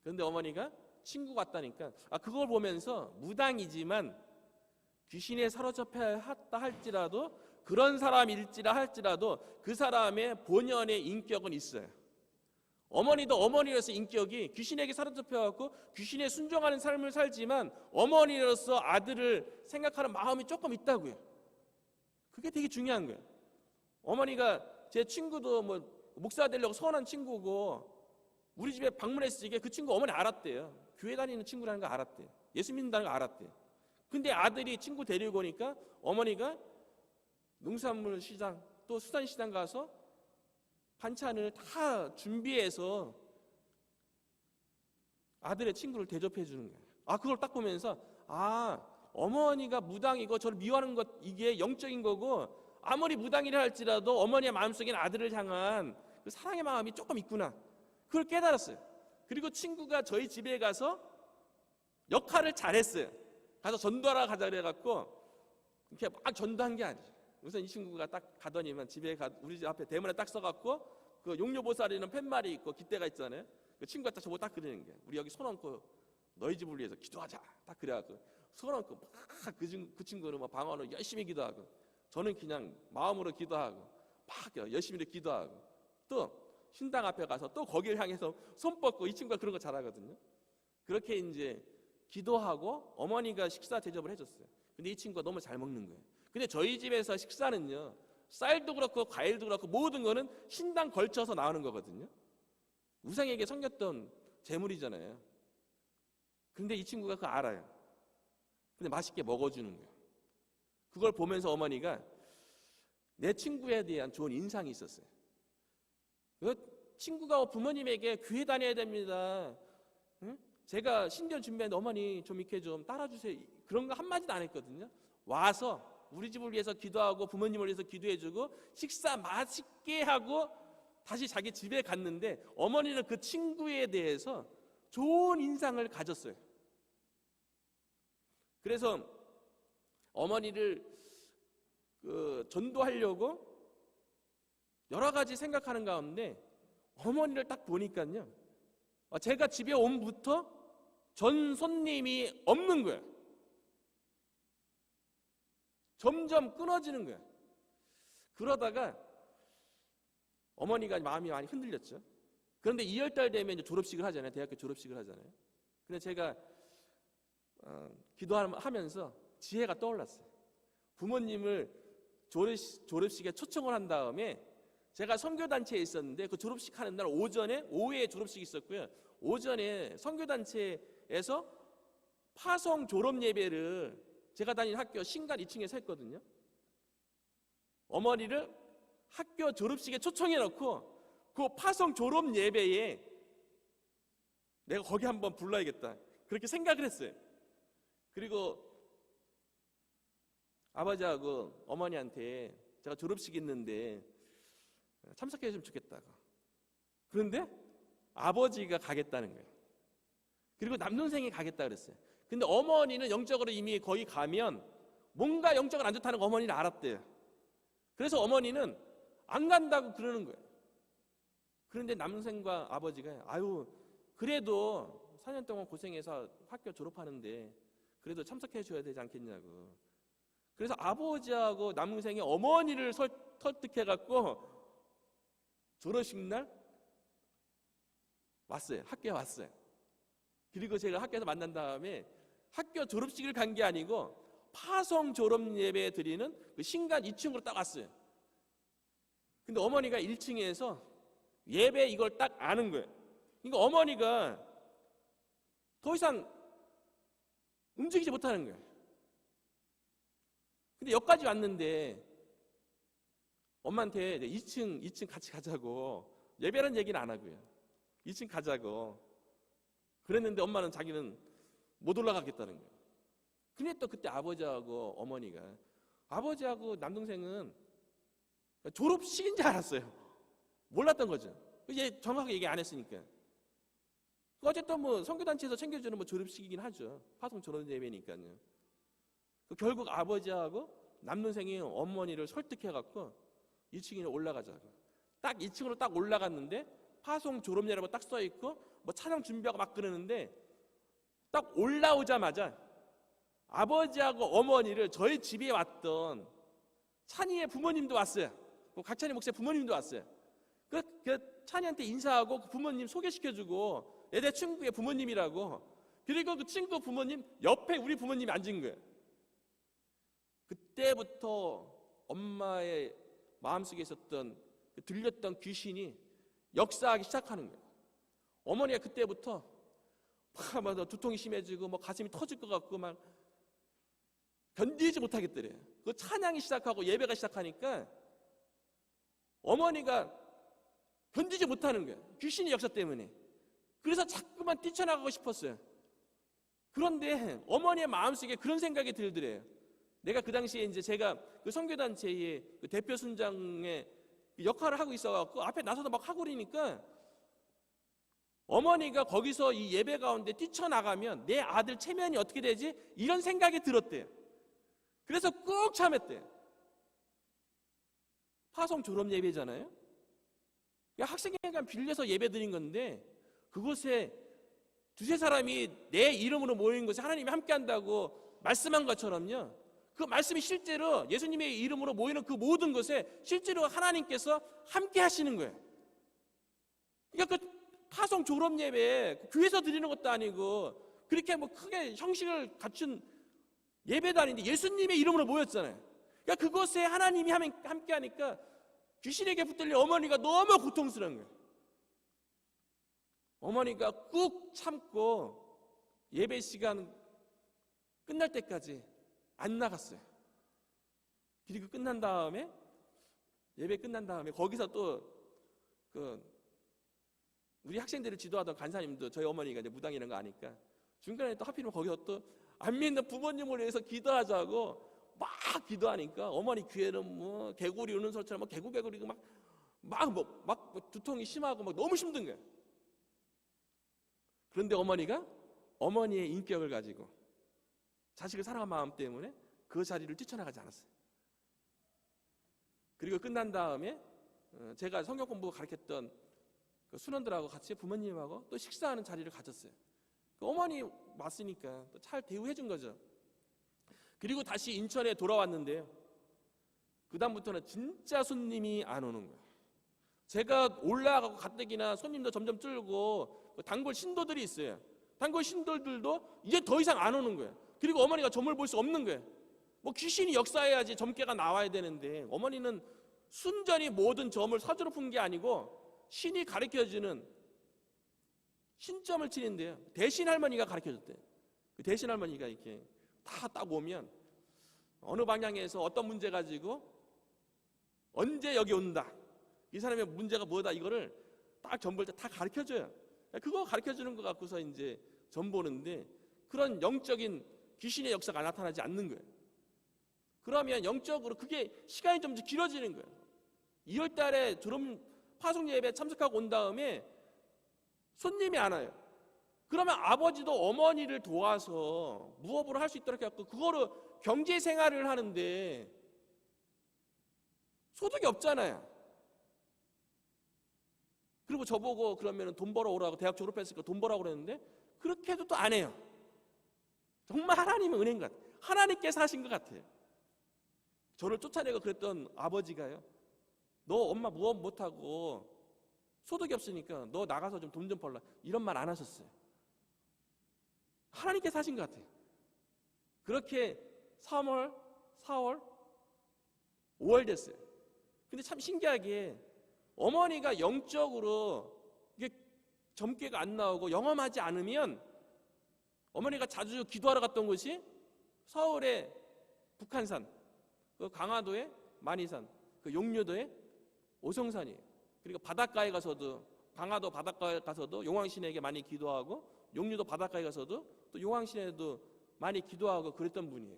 그런데 어머니가 친구 같다니까 그걸 보면서 무당이지만 귀신에 사로잡혔다 할지라도 그런 사람일지라 할지라도 그 사람의 본연의 인격은 있어요. 어머니도 어머니로서 인격이 귀신에게 사로잡혀갖고 귀신에 순종하는 삶을 살지만 어머니로서 아들을 생각하는 마음이 조금 있다고요. 그게 되게 중요한 거예요. 어머니가 제 친구도 뭐 목사 되려고 소원한 친구고 우리 집에 방문했을 때 그 친구 어머니 알았대요. 교회 다니는 친구라는 거 알았대요. 예수 믿는다는 거 알았대요. 근데 아들이 친구 데리고 오니까 어머니가 농산물 시장 또 수산시장 가서 반찬을 다 준비해서 아들의 친구를 대접해 주는 거예요. 그걸 딱 보면서 어머니가 무당이고 저를 미워하는 것 이게 영적인 거고 아무리 무당이라 할지라도 어머니의 마음속에는 아들을 향한 그 사랑의 마음이 조금 있구나. 그걸 깨달았어요. 그리고 친구가 저희 집에 가서 역할을 잘했어요. 가서 전도하러 가자 그래갖고 이렇게 막 전도한 게 아니에요. 우선 이 친구가 딱 가더니만 우리 집 앞에 대문에 딱 써갖고 그 용료보살이는 팻말이 있고 깃대가 있잖아요. 그 친구가 딱 저보고 딱 그러는 거예요. 우리 여기 손 얹고 너희 집을 위해서 기도하자. 딱 그래갖고 손 얹고 막 그 친구는 막 방언으로 열심히 기도하고 저는 그냥 마음으로 기도하고 막 열심히 기도하고 또 신당 앞에 가서 또 거기를 향해서 손 뻗고 이 친구가 그런 거 잘하거든요. 그렇게 이제 기도하고 어머니가 식사 대접을 해줬어요. 근데 이 친구가 너무 잘 먹는 거예요. 근데 저희 집에서 식사는요, 쌀도 그렇고 과일도 그렇고 모든 거는 신당 걸쳐서 나오는 거거든요. 우상에게 섬겼던 재물이잖아요. 근데 이 친구가 그거 알아요. 근데 맛있게 먹어주는 거예요. 그걸 보면서 어머니가 내 친구에 대한 좋은 인상이 있었어요. 그 친구가 부모님에게 교회 다녀야 됩니다. 응? 제가 신년 준비하는데 어머니 좀 이렇게 좀 따라주세요. 그런 거 한마디도 안 했거든요. 와서 우리 집을 위해서 기도하고 부모님을 위해서 기도해주고 식사 맛있게 하고 다시 자기 집에 갔는데 어머니는 그 친구에 대해서 좋은 인상을 가졌어요. 그래서 어머니를 전도하려고 여러 가지 생각하는 가운데 어머니를 딱 보니까요, 제가 집에 온부터 전 손님이 없는 거예요. 점점 끊어지는 거예요. 그러다가 어머니가 마음이 많이 흔들렸죠. 그런데 2월달 되면 이제 졸업식을 하잖아요. 대학교 졸업식을 하잖아요. 근데 제가 기도하면서 지혜가 떠올랐어요. 부모님을 졸업식에 초청을 한 다음에 제가 선교단체에 있었는데 그 졸업식 하는 날 오후에 졸업식이 있었고요. 오전에 선교단체에서 파송 졸업 예배를 제가 다니는 학교 신간 2층에서 했거든요. 어머니를 학교 졸업식에 초청해 놓고 그 파송 졸업 예배에 내가 거기 한번 불러야겠다 그렇게 생각을 했어요. 그리고 아버지하고 어머니한테 제가 졸업식 있는데 참석해 주면 좋겠다고. 그런데 아버지가 가겠다는 거예요. 그리고 남동생이 가겠다 그랬어요. 근데 어머니는 영적으로 이미 거기 가면 뭔가 영적으로 안 좋다는 거 어머니는 알았대요. 그래서 어머니는 안 간다고 그러는 거예요. 그런데 남동생과 아버지가 그래도 4년 동안 고생해서 학교 졸업하는데 그래도 참석해 줘야 되지 않겠냐고. 그래서 아버지하고 남동생이 어머니를 설득해갖고 졸업식 날 왔어요. 학교에 왔어요. 그리고 제가 학교에서 만난 다음에 학교 졸업식을 간 게 아니고 파송 졸업 예배 드리는 그 신간 2층으로 딱 왔어요. 근데 어머니가 1층에서 예배 이걸 딱 아는 거예요. 그러니까 어머니가 더 이상 움직이지 못하는 거예요. 근데 여기까지 왔는데 엄마한테 2층 같이 가자고 예배라는 얘기는 안 하고요. 2층 가자고 그랬는데 엄마는 자기는 못 올라가겠다는 거예요. 근데 또 그때 아버지하고 어머니가 아버지하고 남동생은 졸업식인 줄 알았어요. 몰랐던 거죠. 이제 정확하게 얘기 안 했으니까. 어쨌든 뭐 선교단체에서 챙겨주는 뭐 졸업식이긴 하죠. 파송 졸업 예배니까요. 결국 아버지하고 남동생이 어머니를 설득해갖고 2층에 올라가자고. 딱 2층으로 딱 올라갔는데 파송 졸업예라고 딱 써있고 뭐 찬양 준비하고 막 그러는데 딱 올라오자마자 아버지하고 어머니를 저희 집에 왔던 찬이의 부모님도 왔어요. 각찬이 목사의 부모님도 왔어요. 그 찬이한테 인사하고 그 부모님 소개시켜주고 내 친구의 부모님이라고. 그리고 그 친구 부모님 옆에 우리 부모님이 앉은 거예요. 그때부터 엄마의 마음속에 있었던 들렸던 귀신이 역사하기 시작하는 거예요. 어머니가 그때부터 막 두통이 심해지고 뭐 가슴이 터질 것 같고 막 견디지 못하겠더래요. 그 찬양이 시작하고 예배가 시작하니까 어머니가 견디지 못하는 거예요. 귀신의 역사 때문에. 그래서 자꾸만 뛰쳐나가고 싶었어요. 그런데 어머니의 마음속에 그런 생각이 들더래요. 내가 그 당시에 이제 제가 그 선교단체의 그 대표 순장의 역할을 하고 있어갖고 앞에 나서서 막 하고 그러니까 어머니가 거기서 이 예배 가운데 뛰쳐나가면 내 아들 체면이 어떻게 되지? 이런 생각이 들었대요. 그래서 꾹 참았대요. 파송 졸업 예배잖아요. 학생회관 빌려서 예배 드린 건데 그곳에 두세 사람이 내 이름으로 모인 것에 하나님이 함께한다고 말씀한 것처럼요. 그 말씀이 실제로 예수님의 이름으로 모이는 그 모든 것에 실제로 하나님께서 함께 하시는 거예요. 그러니까 그 파송 졸업 예배 교회에서 드리는 것도 아니고 그렇게 뭐 크게 형식을 갖춘 예배도 아닌데 예수님의 이름으로 모였잖아요. 그러니까 그것에 하나님이 함께 하니까 귀신에게 붙들린 어머니가 너무 고통스러운 거예요. 어머니가 꾹 참고 예배 시간 끝날 때까지 안 나갔어요. 그리고 끝난 다음에 예배 끝난 다음에 거기서 또 우리 학생들을 지도하던 간사님도 저희 어머니가 이제 무당 이런 거 아니까 중간에 또 하필이면 거기서 또 안 믿는 부모님을 위해서 기도하자고 막 기도하니까 어머니 귀에는 뭐 개구리 우는 소리처럼 막 개구개구리고 막 두통이 심하고 막 너무 힘든 거예요. 그런데 어머니가 어머니의 인격을 가지고 자식을 사랑한 마음 때문에 그 자리를 뛰쳐나가지 않았어요. 그리고 끝난 다음에 제가 성경 공부 가르쳤던 그 순원들하고 같이 부모님하고 또 식사하는 자리를 가졌어요. 그 어머니 왔으니까 또 잘 대우해 준 거죠. 그리고 다시 인천에 돌아왔는데요. 그 다음부터는 진짜 손님이 안 오는 거예요. 제가 올라가고 가뜩이나 손님도 점점 줄고 단골 신도들이 있어요. 단골 신도들도 이제 더 이상 안 오는 거예요. 그리고 어머니가 점을 볼 수 없는 거예요. 뭐 귀신이 역사해야지 점괘가 나와야 되는데 어머니는 순전히 모든 점을 사주로 푼 게 아니고 신이 가르쳐주는 신점을 치는데요. 대신 할머니가 가르쳐줬대요. 그 대신 할머니가 이렇게 다 딱 오면 어느 방향에서 어떤 문제 가지고 언제 여기 온다. 이 사람의 문제가 뭐다. 이거를 딱 점 볼 때 다 가르쳐줘요. 그거 가르쳐주는 거 갖고서 이제 점 보는데 그런 영적인 귀신의 역사가 나타나지 않는 거예요. 그러면 영적으로 그게 시간이 좀 길어지는 거예요. 2월 달에 파송 예배 참석하고 온 다음에 손님이 안 와요. 그러면 아버지도 어머니를 도와서 무업으로 할 수 있도록 해갖고 그거로 경제 생활을 하는데 소득이 없잖아요. 그리고 저보고 그러면 돈 벌어 오라고 대학 졸업했으니까 돈 벌라고 그랬는데 그렇게 해도 또 안 해요. 정말 하나님의 은혜인 것 같아요. 하나님께서 하신 것 같아요. 저를 쫓아내고 그랬던 아버지가요. 너 엄마 무업 못하고 소득이 없으니까 너 나가서 좀 돈 좀 벌라. 이런 말 안 하셨어요. 하나님께서 하신 것 같아요. 그렇게 3월, 4월, 5월 됐어요. 근데 참 신기하게 어머니가 영적으로 이게 점괘가 안 나오고 영험하지 않으면 어머니가 자주 기도하러 갔던 곳이 서울의 북한산, 그 강화도의 만이산, 그 용료도의 오성산이에요. 그리고 바닷가에 가서도 강화도 바닷가에 가서도 용왕신에게 많이 기도하고 용류도 바닷가에 가서도 또 용왕신에도 많이 기도하고 그랬던 분이에요.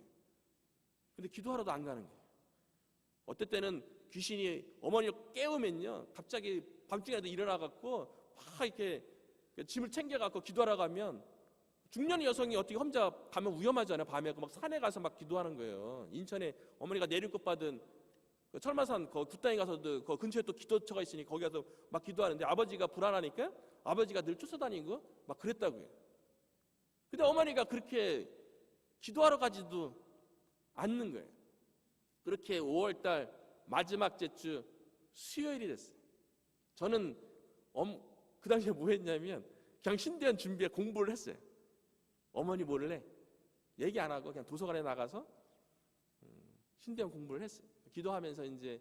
근데 기도하러도 안 가는 거예요. 어떨 때는 귀신이 어머니를 깨우면요 갑자기 밤중에도 일어나갖고 막 이렇게 짐을 챙겨갖고 기도하러 가면 중년 여성이 어떻게 혼자 가면 위험하잖아요. 밤에 막 산에 가서 막 기도하는 거예요. 인천에 어머니가 내리급 받은 그 철마산 그 굿당에 가서도 그 근처에 또 기도처가 있으니 거기 가서 막 기도하는데 아버지가 불안하니까 아버지가 늘 쫓아다니고 막 그랬다고요. 근데 어머니가 그렇게 기도하러 가지도 않는 거예요. 그렇게 5월달 마지막 주 수요일이 됐어요. 저는 그 당시에 뭐 했냐면 그냥 신대원 준비에 공부를 했어요. 어머니 몰래 얘기 안 하고 그냥 도서관에 나가서 신대원 공부를 했어요. 기도하면서 이제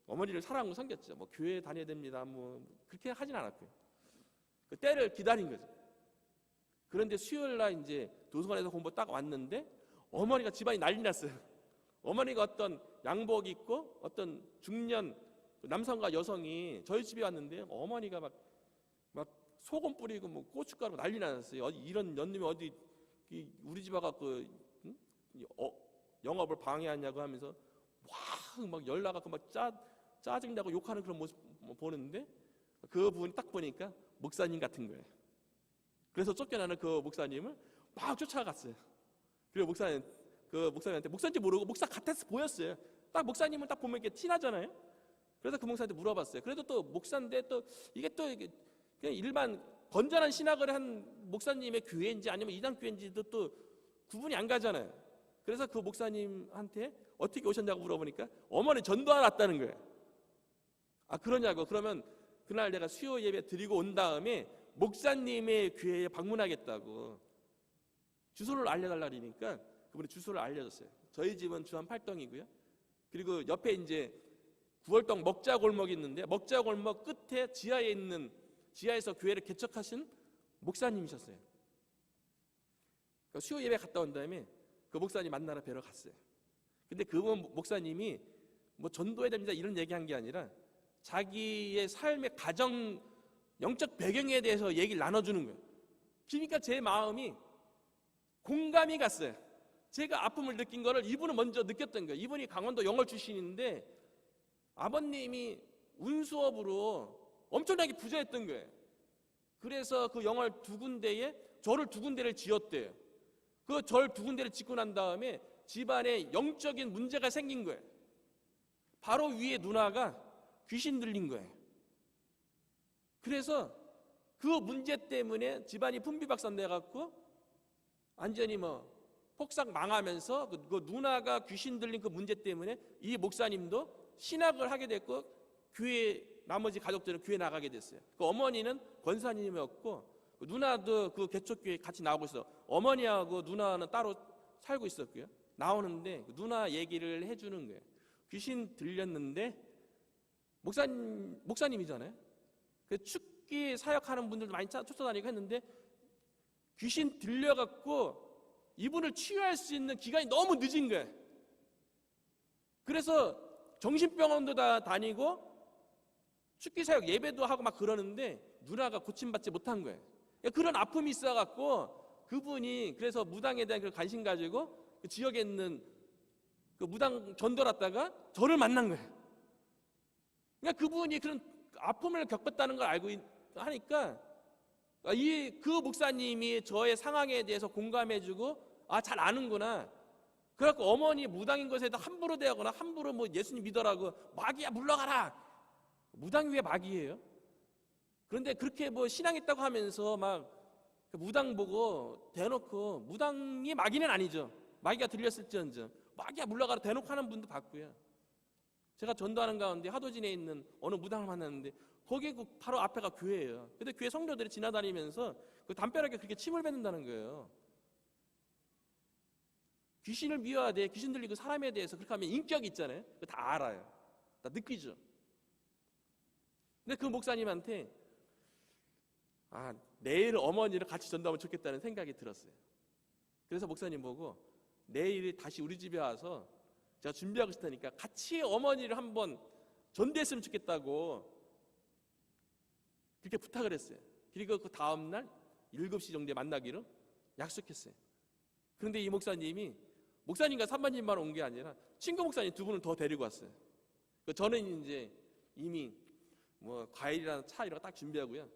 어머니를 사랑하고 섬겼죠. 뭐 교회 다녀야 됩니다. 뭐 그렇게 하진 않았고요. 그 때를 기다린 거죠. 그런데 수요일 날 이제 도서관에서 공부 딱 왔는데 어머니가 집안이 난리 났어요. 어머니가 어떤 양복 입고 어떤 중년 남성과 여성이 저희 집에 왔는데 어머니가 막 소금 뿌리고 뭐 고춧가루 난리 났어요. 이런 년님이 어디 우리 집 와갖고 영업을 방해하냐고 하면서 막 열나갖고 막 짜증나고 욕하는 그런 모습 보는데 그 분이 딱 보니까 목사님 같은 거예요. 그래서 쫓겨나는 그 목사님을 막 쫓아갔어요. 그리고 목사님한테 목사인지 모르고 목사 같아서 보였어요. 딱 목사님을 딱 보면 이렇게 티나잖아요. 그래서 그 목사한테 물어봤어요. 그래도 또 목사인데 또 이게 그냥 일반 건전한 신학을 한 목사님의 교회인지 아니면 이단 교회인지도 또 구분이 안 가잖아요. 그래서 그 목사님한테 어떻게 오셨냐고 물어보니까 어머니 전도하러 왔다는 거예요. 아 그러냐고. 그러면 그날 내가 수요 예배 드리고 온 다음에 목사님의 교회에 방문하겠다고 주소를 알려달라 그러니까 그분이 주소를 알려줬어요. 저희 집은 주안 8동이고요. 그리고 옆에 이제 9월동 먹자골목이 있는데 먹자골목 끝에 지하에서 교회를 개척하신 목사님이셨어요. 그러니까 수요 예배 갔다 온 다음에 그 목사님 만나러 뵈러 갔어요. 근데 그 목사님이 뭐 전도해야 됩니다 이런 얘기한 게 아니라 자기의 삶의 가정 영적 배경에 대해서 얘기를 나눠주는 거예요. 그러니까 제 마음이 공감이 갔어요. 제가 아픔을 느낀 거를 이분은 먼저 느꼈던 거예요. 이분이 강원도 영월 출신인데 아버님이 운수업으로 엄청나게 부자였던 거예요. 그래서 그 영월 두 군데에 절을 두 군데를 지었대요. 그 절 두 군데를 짓고 난 다음에 집안에 영적인 문제가 생긴 거예요. 바로 위에 누나가 귀신 들린 거예요. 그래서 그 문제 때문에 집안이 분비박산 돼갖고 완전히 폭삭 망하면서 그 누나가 귀신 들린 그 문제 때문에 이 목사님도 신학을 하게 됐고 교회 나머지 가족들은 교회 나가게 됐어요. 그 어머니는 권사님이었고 그 누나도 그 개척교회 같이 나오고 있어. 어머니하고 누나는 따로 살고 있었고요. 나오는데 그 누나 얘기를 해주는 거예요. 귀신 들렸는데 목사님이잖아요. 그 축기 사역하는 분들도 많이 쫓아다니고 했는데 귀신 들려갖고 이분을 치유할 수 있는 기간이 너무 늦은 거예요. 그래서 정신병원도 다 다니고 축기 사역 예배도 하고 막 그러는데 누나가 고침받지 못한 거예요. 그런 아픔이 있어갖고 그분이 그래서 무당에 대한 그 관심 가지고 그 지역에 있는 그 무당 전도를 하다가 저를 만난 거예요. 그러니까 그분이 그런 아픔을 겪었다는 걸 알고 하니까 그 목사님이 저의 상황에 대해서 공감해주고 잘 아는구나. 그래갖고 어머니 무당인 것에도 함부로 대하거나 함부로 뭐 예수님 믿어라고 마귀야 물러가라. 무당이 왜 마귀예요? 그런데 그렇게 뭐 신앙했다고 하면서 막 무당 보고 대놓고 무당이 마귀는 아니죠. 마귀가 들렸을지언정 마귀야 물러가라 대놓고 하는 분도 봤고요. 제가 전도하는 가운데 하도진에 있는 어느 무당을 만났는데 거기 바로 앞에가 교회예요. 근데 교회 성도들이 지나다니면서 그 담벼락에 그렇게 침을 뱉는다는 거예요. 귀신을 미워야 돼. 귀신 들리고 사람에 대해서 그렇게 하면 인격이 있잖아요. 그거 다 알아요. 다 느끼죠. 근데 그 목사님한테 내일 어머니를 같이 전도하면 좋겠다는 생각이 들었어요. 그래서 목사님 보고 내일 다시 우리 집에 와서 제가 준비하고 있을 테니까 같이 어머니를 한번 전도했으면 좋겠다고 그렇게 부탁을 했어요. 그리고 그 다음날 7시 정도에 만나기로 약속했어요. 그런데 이 목사님이 목사님과 산반님만 온 게 아니라 친구 목사님 두 분을 더 데리고 왔어요. 저는 이제 이미 뭐 과일이랑 차 이런 거 딱 준비하고요.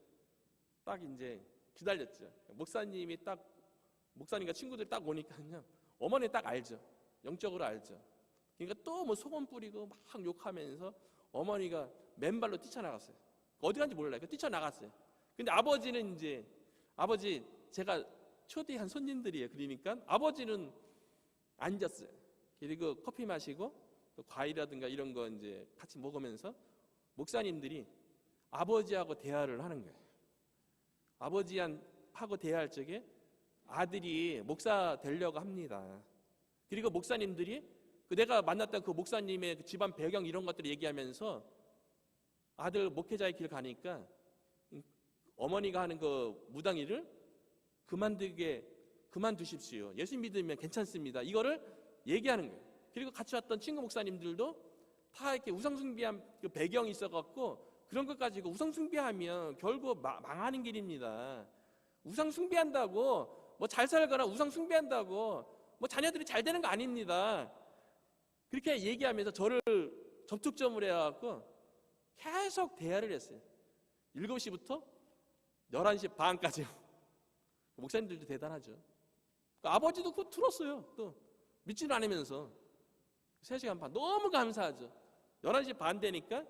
딱 이제 기다렸죠. 목사님과 친구들이 딱 오니까요. 어머니 딱 알죠. 영적으로 알죠. 그러니까 또 뭐 소금 뿌리고 막 욕하면서 어머니가 맨발로 뛰쳐나갔어요. 어디 간지 몰라요. 뛰쳐나갔어요. 근데 아버지는 이제 제가 초대한 손님들이에요. 그러니까 아버지는 앉았어요. 그리고 커피 마시고 또 과일이라든가 이런 거 이제 같이 먹으면서 목사님들이 아버지하고 대화를 하는 거예요. 아버지하고 대화할 적에 아들이 목사 되려고 합니다. 그리고 목사님들이 내가 만났던 그 목사님의 그 집안 배경 이런 것들을 얘기하면서 아들 목회자의 길 가니까 어머니가 하는 그 무당일을 그만두십시오. 예수 믿으면 괜찮습니다. 이거를 얘기하는 거예요. 그리고 같이 왔던 친구 목사님들도 다 이렇게 우상숭배한 그 배경이 있어갖고 그런 것 가지고 우상숭배하면 결국 망하는 길입니다. 우상숭배한다고 뭐 잘 살거나 우상숭배한다고 뭐 자녀들이 잘 되는 거 아닙니다. 그렇게 얘기하면서 저를 접촉점으로 해갖고 계속 대화를 했어요. 7시부터 11시 반까지요. 목사님들도 대단하죠. 아버지도 그거 들었어요. 또 믿지는 않으면서 3시간 반 너무 감사하죠. 11시 반 되니까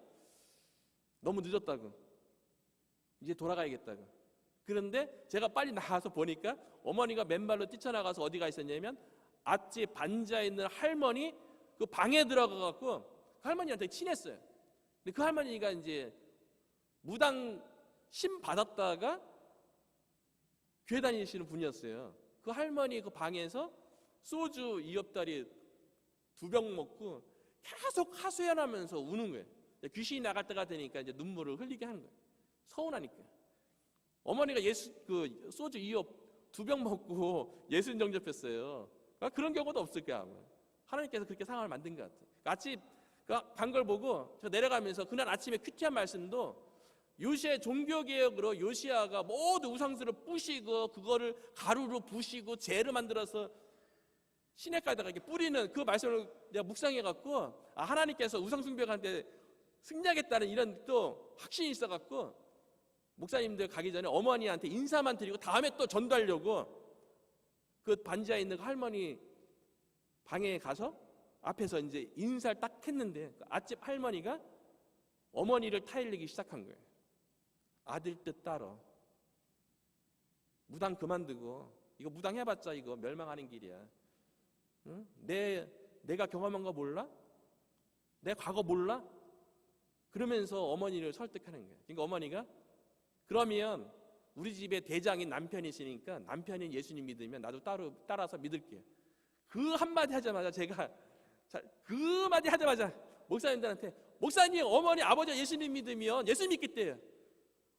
너무 늦었다고, 이제 돌아가야겠다고. 그런데 제가 빨리 나가서 보니까 어머니가 맨발로 뛰쳐나가서 어디가 있었냐면 앞집 반지하 있는 할머니 그 방에 들어가갖고 그 할머니한테 친했어요. 근데 그 할머니가 이제 무당 신 받았다가 교회 다니시는 분이었어요. 그 할머니 그 방에서 소주 2엽다리 2병 먹고 계속 하소연하면서 우는 거예요. 귀신이 나갈 때가 되니까 이제 눈물을 흘리게 하는 거예요. 서운하니까. 어머니가 소주 2엽 2병 먹고 예수님 영접했어요. 그러니까 그런 경우도 없을 거야. 아마. 하나님께서 그렇게 상황을 만든 것 같아요. 아침 간 걸 보고 저 내려가면서 그날 아침에 큐티한 말씀도 요시아의 종교개혁으로 요시아가 모두 우상수를 부시고 그거를 가루로 부시고 재를 만들어서 시냇가에다가 이렇게 뿌리는 그 말씀을 내가 묵상해갖고 하나님께서 우상숭배한테 승리하겠다는 이런 또 확신이 있어갖고 목사님들 가기 전에 어머니한테 인사만 드리고 다음에 또 전달하려고 그 반지하에 있는 할머니 방에 가서 앞에서 이제 인사를 딱 했는데 앞집 할머니가 어머니를 타일리기 시작한 거예요. 아들 뜻 따라 무당 그만두고 이거 무당 해봤자 이거 멸망하는 길이야. 응? 내가 경험한 거 몰라? 내 과거 몰라? 그러면서 어머니를 설득하는 거예요. 그러니까 어머니가 그러면 우리 집에 대장인 남편이시니까 남편이 예수님 믿으면 나도 따라서 믿을게요. 그 한마디 하자마자 제가 그 말이 하자마자 목사님들한테 목사님 어머니 아버지가 예수님 믿으면 예수님 믿겠대요.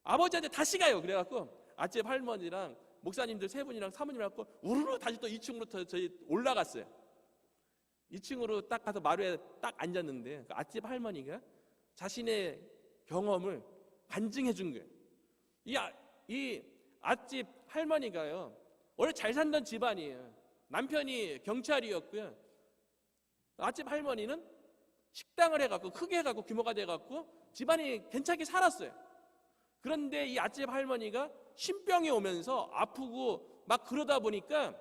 아버지한테 다시 가요. 그래갖고 아집 할머니랑 목사님들 3분이랑 사모님이랑 우르르 다시 또 2층으로 저희 올라갔어요. 2층으로 딱 가서 마루에 딱 앉았는데 아집 할머니가 자신의 경험을 간증해 준 거예요. 이 아집 할머니가요 원래 잘 살던 집안이에요. 남편이 경찰이었고요. 아집 할머니는 식당을 해갖고 크게 해갖고 규모가 돼갖고 집안이 괜찮게 살았어요. 그런데 이 아집 할머니가 신병이 오면서 아프고 막 그러다 보니까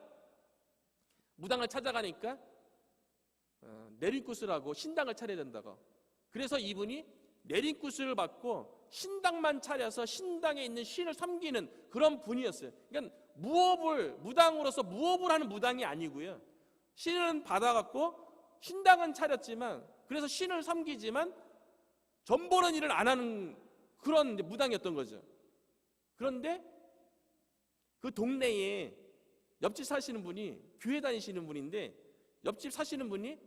무당을 찾아가니까 내린굿을 신당을 차려야 된다고. 그래서 이분이 내린굿을 받고 신당만 차려서 신당에 있는 신을 섬기는 그런 분이었어요. 그러니까 무당으로서 무업을 하는 무당이 아니고요. 신은 받아갖고 신당은 차렸지만 그래서 신을 섬기지만 전 보는 일을 안 하는 그런 무당이었던 거죠. 그런데 그 동네에 옆집 사시는 분이 교회 다니시는 분인데 옆집 사시는 분이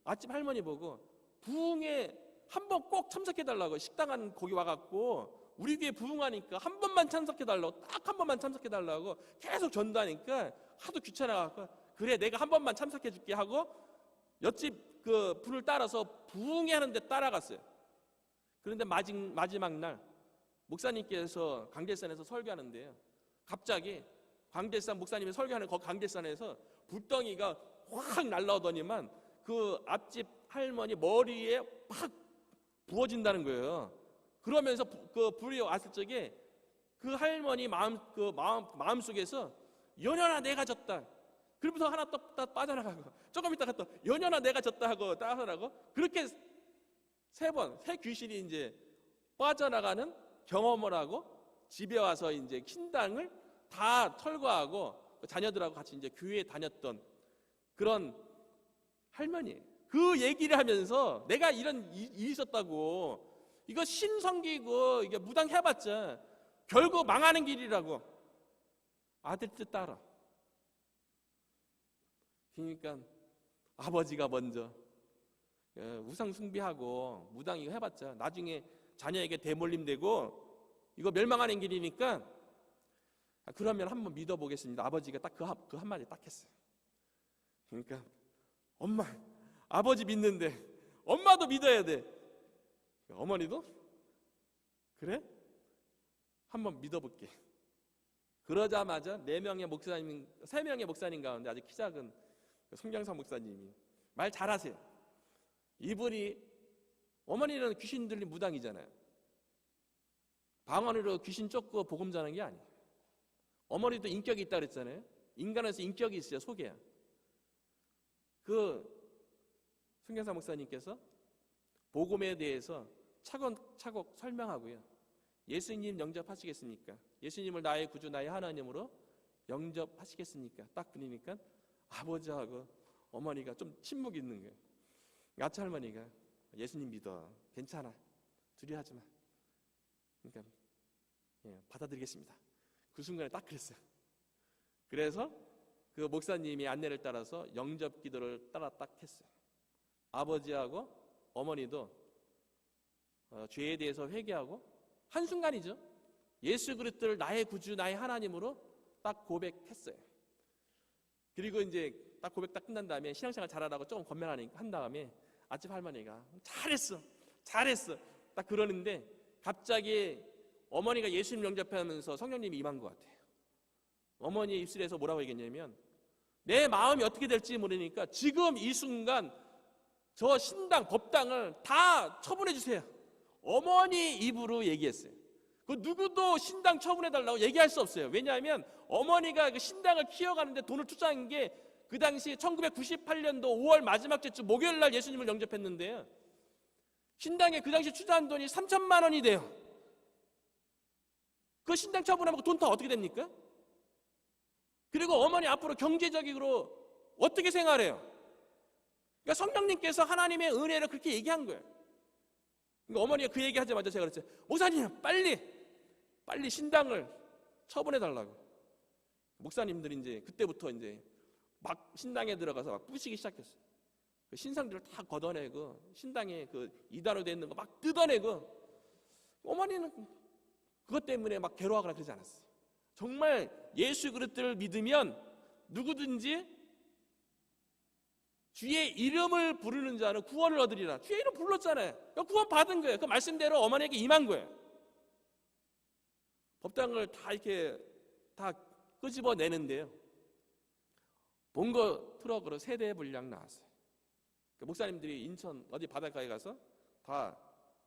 아집 할머니 보고 부흥에 한번 꼭 참석해달라고 식당 거기 와갖고 우리 교회 부흥하니까 한 번만 참석해달라고 딱 한 번만 참석해달라고 계속 전도하니까 하도 귀찮아갖고 그래 내가 한 번만 참석해줄게 하고 옆집 그 분을 따라서 부흥회 하는데 따라갔어요. 그런데 마지막 날 목사님께서 강대산에서 설교하는데요. 갑자기 강대산 목사님이 설교하는 그 강대산에서 불덩이가 확 날라오더니만 그 앞집 할머니 머리에 팍 부어진다는 거예요. 그러면서 그 불이 왔을 적에 그 할머니 마음 속에서 연연아 내가 졌다. 그러면서 하나 또 빠져나가고 조금 있다가 또 연연아 내가 졌다 하고 따라하고 그렇게 세 귀신이 이제 빠져나가는 경험을 하고 집에 와서 이제 신당을 다 철거하고 자녀들하고 같이 이제 교회에 다녔던 그런 할머니. 그 얘기를 하면서 내가 이런 일이 있었다고, 이거 신성기고 이게 무당 해봤자 결국 망하는 길이라고. 아들 뜻 따라. 그러니까 아버지가 먼저 우상 숭배하고 무당 이거 해봤자 나중에 자녀에게 대물림되고 이거 멸망하는 길이니까 그러면 한번 믿어보겠습니다. 아버지가 딱 그 한마디 딱 했어요. 그러니까 엄마, 아버지 믿는데 엄마도 믿어야 돼. 어머니도 그래? 한번 믿어볼게. 그러자마자 3명의 목사님 가운데 아주 키 작은 송경사 목사님이 말 잘하세요. 이분이, 어머니는 귀신 들린 무당이잖아요. 방언으로 귀신 쫓고 복음 전하는 게 아니에요. 어머니도 인격이 있다 그랬잖아요. 인간에서 인격이 있어요. 속에야. 그 송경사 목사님께서 복음에 대해서 차곡차곡 설명하고요. 예수님 영접하시겠습니까? 예수님을 나의 구주, 나의 하나님으로 영접하시겠습니까? 딱 그러니까 아버지하고 어머니가 좀 침묵이 있는 거예요. 아차 할머니가 예수님 믿어, 괜찮아, 두려워하지 마. 그러니까 받아들이겠습니다. 그 순간에 딱 그랬어요. 그래서 그 목사님이 안내를 따라서 영접 기도를 따라 딱 했어요. 아버지하고 어머니도 죄에 대해서 회개하고 한순간이죠. 예수 그리스도를 나의 구주, 나의 하나님으로 딱 고백했어요. 그리고 이제 딱 고백 딱 끝난 다음에 신앙생활 잘하라고 조금 권면한 다음에 아집 할머니가 잘했어 딱 그러는데 갑자기 어머니가 예수님 영접하면서 성령님이 임한 것 같아요. 어머니 입술에서 뭐라고 얘기했냐면 내 마음이 어떻게 될지 모르니까 지금 이 순간 저 신당, 법당을 다 처분해 주세요. 어머니 입으로 얘기했어요. 그 누구도 신당 처분해달라고 얘기할 수 없어요. 왜냐하면 어머니가 그 신당을 키워가는데 돈을 투자한 게 그 당시 1998년도 5월 마지막 주쯤 목요일 날 예수님을 영접했는데요. 신당에 그 당시 투자한 돈이 3천만 원이 돼요. 그 신당 처분하면 돈 다 어떻게 됩니까? 그리고 어머니 앞으로 경제적으로 어떻게 생활해요? 그러니까 성령님께서 하나님의 은혜를 그렇게 얘기한 거예요. 그러니까 어머니가 그 얘기하자마자 제가 그랬어요. 목사님 빨리 신당을 처분해달라고. 목사님들이 이제 그때부터 이제 막 신당에 들어가서 막 부시기 시작했어요. 그 신상들을 다 걷어내고 신당에 그 이단으로 돼 있는 거 막 뜯어내고. 어머니는 그것 때문에 막 괴로워하거나 그러지 않았어요. 정말 예수 그리스도를 믿으면 누구든지 주의 이름을 부르는 자는 구원을 얻으리라. 주의 이름 불렀잖아요. 그러니까 구원 받은 거예요. 그 말씀대로 어머니에게 임한 거예요. 법당을 다 이렇게 다 끄집어내는데요. 본거 트럭으로 3대 분량 나왔어요. 그 목사님들이 인천 어디 바닷가에 가서 다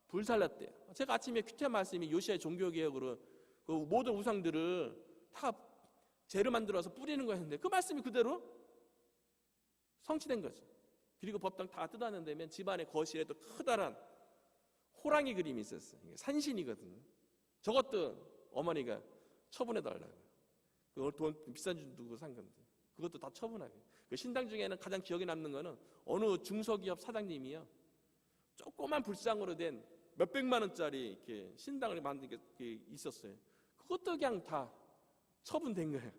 불살랐대요. 제가 아침에 큐티 말씀이 요시아의 종교개혁으로 그 모든 우상들을 다 재를 만들어서 뿌리는 거였는데 그 말씀이 그대로 성취된 거죠. 그리고 법당 다 뜯어낸 다면 집안의 거실에 또 커다란 호랑이 그림이 있었어요. 이게 산신이거든요. 저것도 어머니가 처분해달라고. 그걸 돈 비싼 줄 두고 산 건데 그것도 다 처분하고. 그 신당 중에는 가장 기억에 남는 거는 어느 중소기업 사장님이요, 조그만 불상으로 된 몇백만 원짜리 이렇게 신당을 만든 게 있었어요. 그것도 그냥 다 처분된 거예요.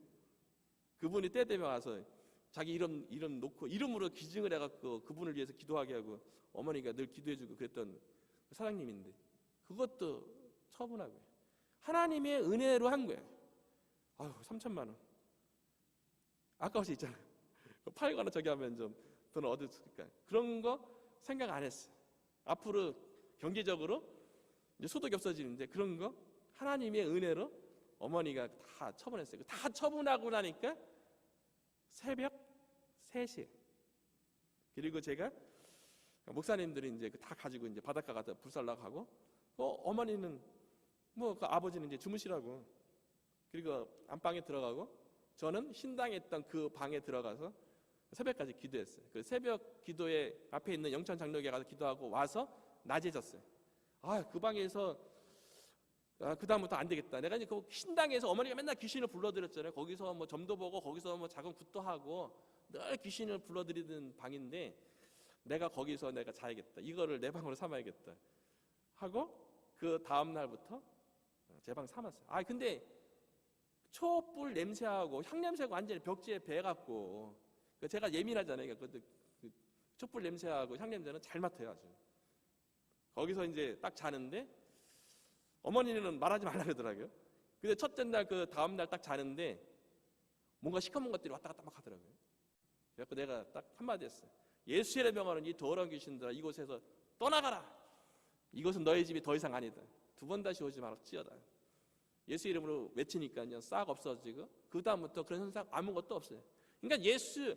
그분이 때 되면 와서 자기 이름 놓고 이름으로 기증을 해갖고 그분을 위해서 기도하게 하고 어머니가 늘 기도해주고 그랬던 사장님인데 그것도 처분하고요. 하나님의 은혜로 한 거예요. 아유, 3천만 원 아까워서 있잖아요. 팔거나 저기 하면 좀 돈 얻었을까. 그런 거 생각 안 했어요. 앞으로 경제적으로 이제 소득이 없어지는데 그런 거 하나님의 은혜로 어머니가 다 처분했어요. 다 처분하고 나니까 새벽 3시에. 그리고 제가 목사님들이 이제 다 가지고 이제 바닷가 가서 불살라고 하고 어머니는 뭐 그 아버지는 이제 주무시라고 그리고 안방에 들어가고 저는 신당에 있던 그 방에 들어가서 새벽까지 기도했어요. 그 새벽 기도에 앞에 있는 영천 장로교에 가서 기도하고 와서 낮에 잤어요. 그 방에서 그 다음부터 안 되겠다. 내가 이제 그 신당에서 어머니가 맨날 귀신을 불러들였잖아요. 거기서 뭐 점도 보고 거기서 뭐 작은 굿도 하고 늘 귀신을 불러들이는 방인데 내가 거기서 내가 자야겠다. 이거를 내 방으로 삼아야겠다 하고 그 다음 날부터 제 방 삼았어요. 근데 촛불 냄새하고 향 냄새가 완전히 벽지에 배갖고 제가 예민하잖아요. 그 촛불 냄새하고 향 냄새는 잘 맡아요. 아주. 거기서 이제 딱 자는데 어머니는 말하지 말라 그러더라고요. 근데 첫째 날 그 다음 날 딱 자는데 뭔가 시커먼 것들이 왔다 갔다 막 하더라고요. 그래서 내가 딱 한마디 했어요. 예수의 명하는 이 더러운 귀신들아 이곳에서 떠나가라. 이것은 너희 집이 더 이상 아니다. 두 번 다시 오지 말았지어다. 예수 이름으로 외치니까요 싹 없어지고 그 다음부터 그런 현상 아무것도 없어요. 그러니까 예수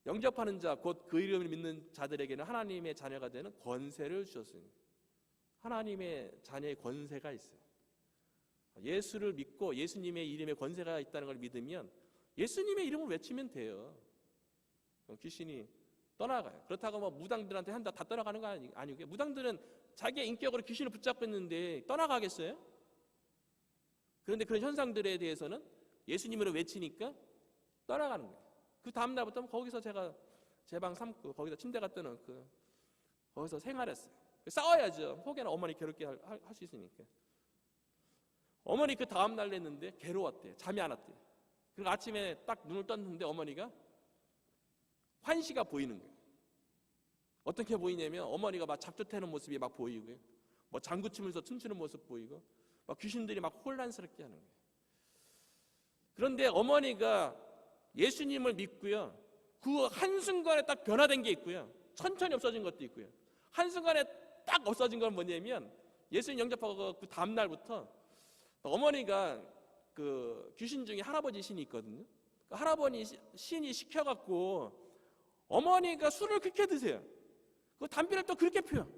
영접하는 자 곧 그 이름을 믿는 자들에게는 하나님의 자녀가 되는 권세를 주셨어요. 하나님의 자녀의 권세가 있어요. 예수를 믿고 예수님의 이름에 권세가 있다는 걸 믿으면 예수님의 이름을 외치면 돼요. 귀신이 떠나가요. 그렇다고 뭐 무당들한테 한다 다 떠나가는 거 아니고요. 무당들은 자기의 인격으로 귀신을 붙잡고 있는데 떠나가겠어요? 그런데 그런 현상들에 대해서는 예수님으로 외치니까 떠나가는 거예요. 그 다음 날부터 거기서 제가 제 방 삼고 거기서 침대 갖다 놓고 거기서 생활했어요. 싸워야죠. 혹여나 어머니 괴롭게 할 수 있으니까. 어머니 그 다음 날 냈는데 괴로웠대요. 잠이 안 왔대요. 그리고 아침에 딱 눈을 떴는데 어머니가 환시가 보이는 거예요. 어떻게 보이냐면 어머니가 막 잡초태는 모습이 막 보이고요. 뭐 장구 치면서 춤추는 모습 보이고 막 귀신들이 막 혼란스럽게 하는 거예요. 그런데 어머니가 예수님을 믿고요. 그 한순간에 딱 변화된 게 있고요. 천천히 없어진 것도 있고요. 한순간에 딱 없어진 건 뭐냐면 예수님 영접하고 그 다음 날부터 어머니가 그 귀신 중에 할아버지 신이 있거든요. 그 할아버지 신이 시켜갖고 어머니가 술을 그렇게 드세요. 그 담배를 또 그렇게 피워요.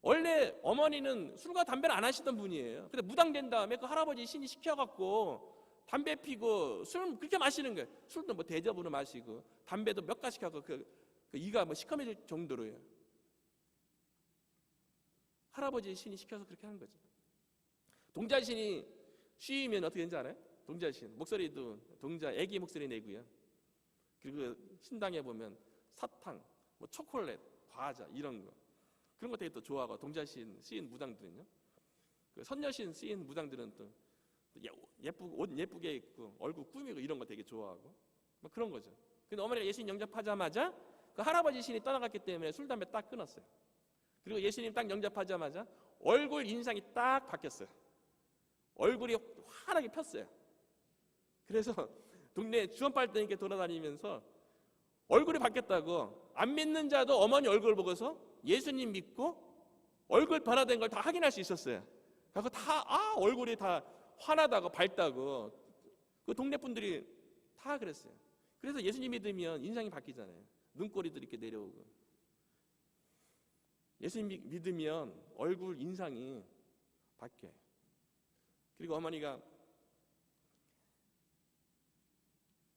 원래 어머니는 술과 담배를 안 하시던 분이에요. 근데 무당된 다음에 그 할아버지 신이 시켜갖고 담배 피고 술 그렇게 마시는 거예요. 술도 뭐 대접으로 마시고 담배도 몇 가지 하고 그 이가 뭐 시커매질 정도로요. 할아버지 신이 시켜서 그렇게 하는 거죠. 동자신이 쉬면 어떻게 되는지 알아요? 동자신 목소리도 동자 애기 목소리 내고요. 그리고 신당에 보면 사탕, 뭐 초콜릿, 과자 이런 거 그런 거 되게 또 좋아하고 동자신 쓰인 무당들은요. 그 선녀신 쓰인 무당들은 또 예쁘고 옷 예쁘게 입고 얼굴 꾸미고 이런 거 되게 좋아하고 뭐 그런 거죠. 근데 어머니가 예수님 영접하자마자 그 할아버지 신이 떠나갔기 때문에 술 담배 딱 끊었어요. 그리고 예수님 딱 영접하자마자 얼굴 인상이 딱 바뀌었어요. 얼굴이 환하게 폈어요. 그래서 동네 주원빨대니까 돌아다니면서 얼굴이 바뀌었다고 안 믿는 자도 어머니 얼굴 보고서 예수님 믿고 얼굴 변화된 걸 다 확인할 수 있었어요. 그래서 다 얼굴이 다 환하다고 밝다고 그 동네 분들이 다 그랬어요. 그래서 예수님 믿으면 인상이 바뀌잖아요. 눈꼬리도 이렇게 내려오고 예수님 믿으면 얼굴 인상이 바뀌어요. 그리고 어머니가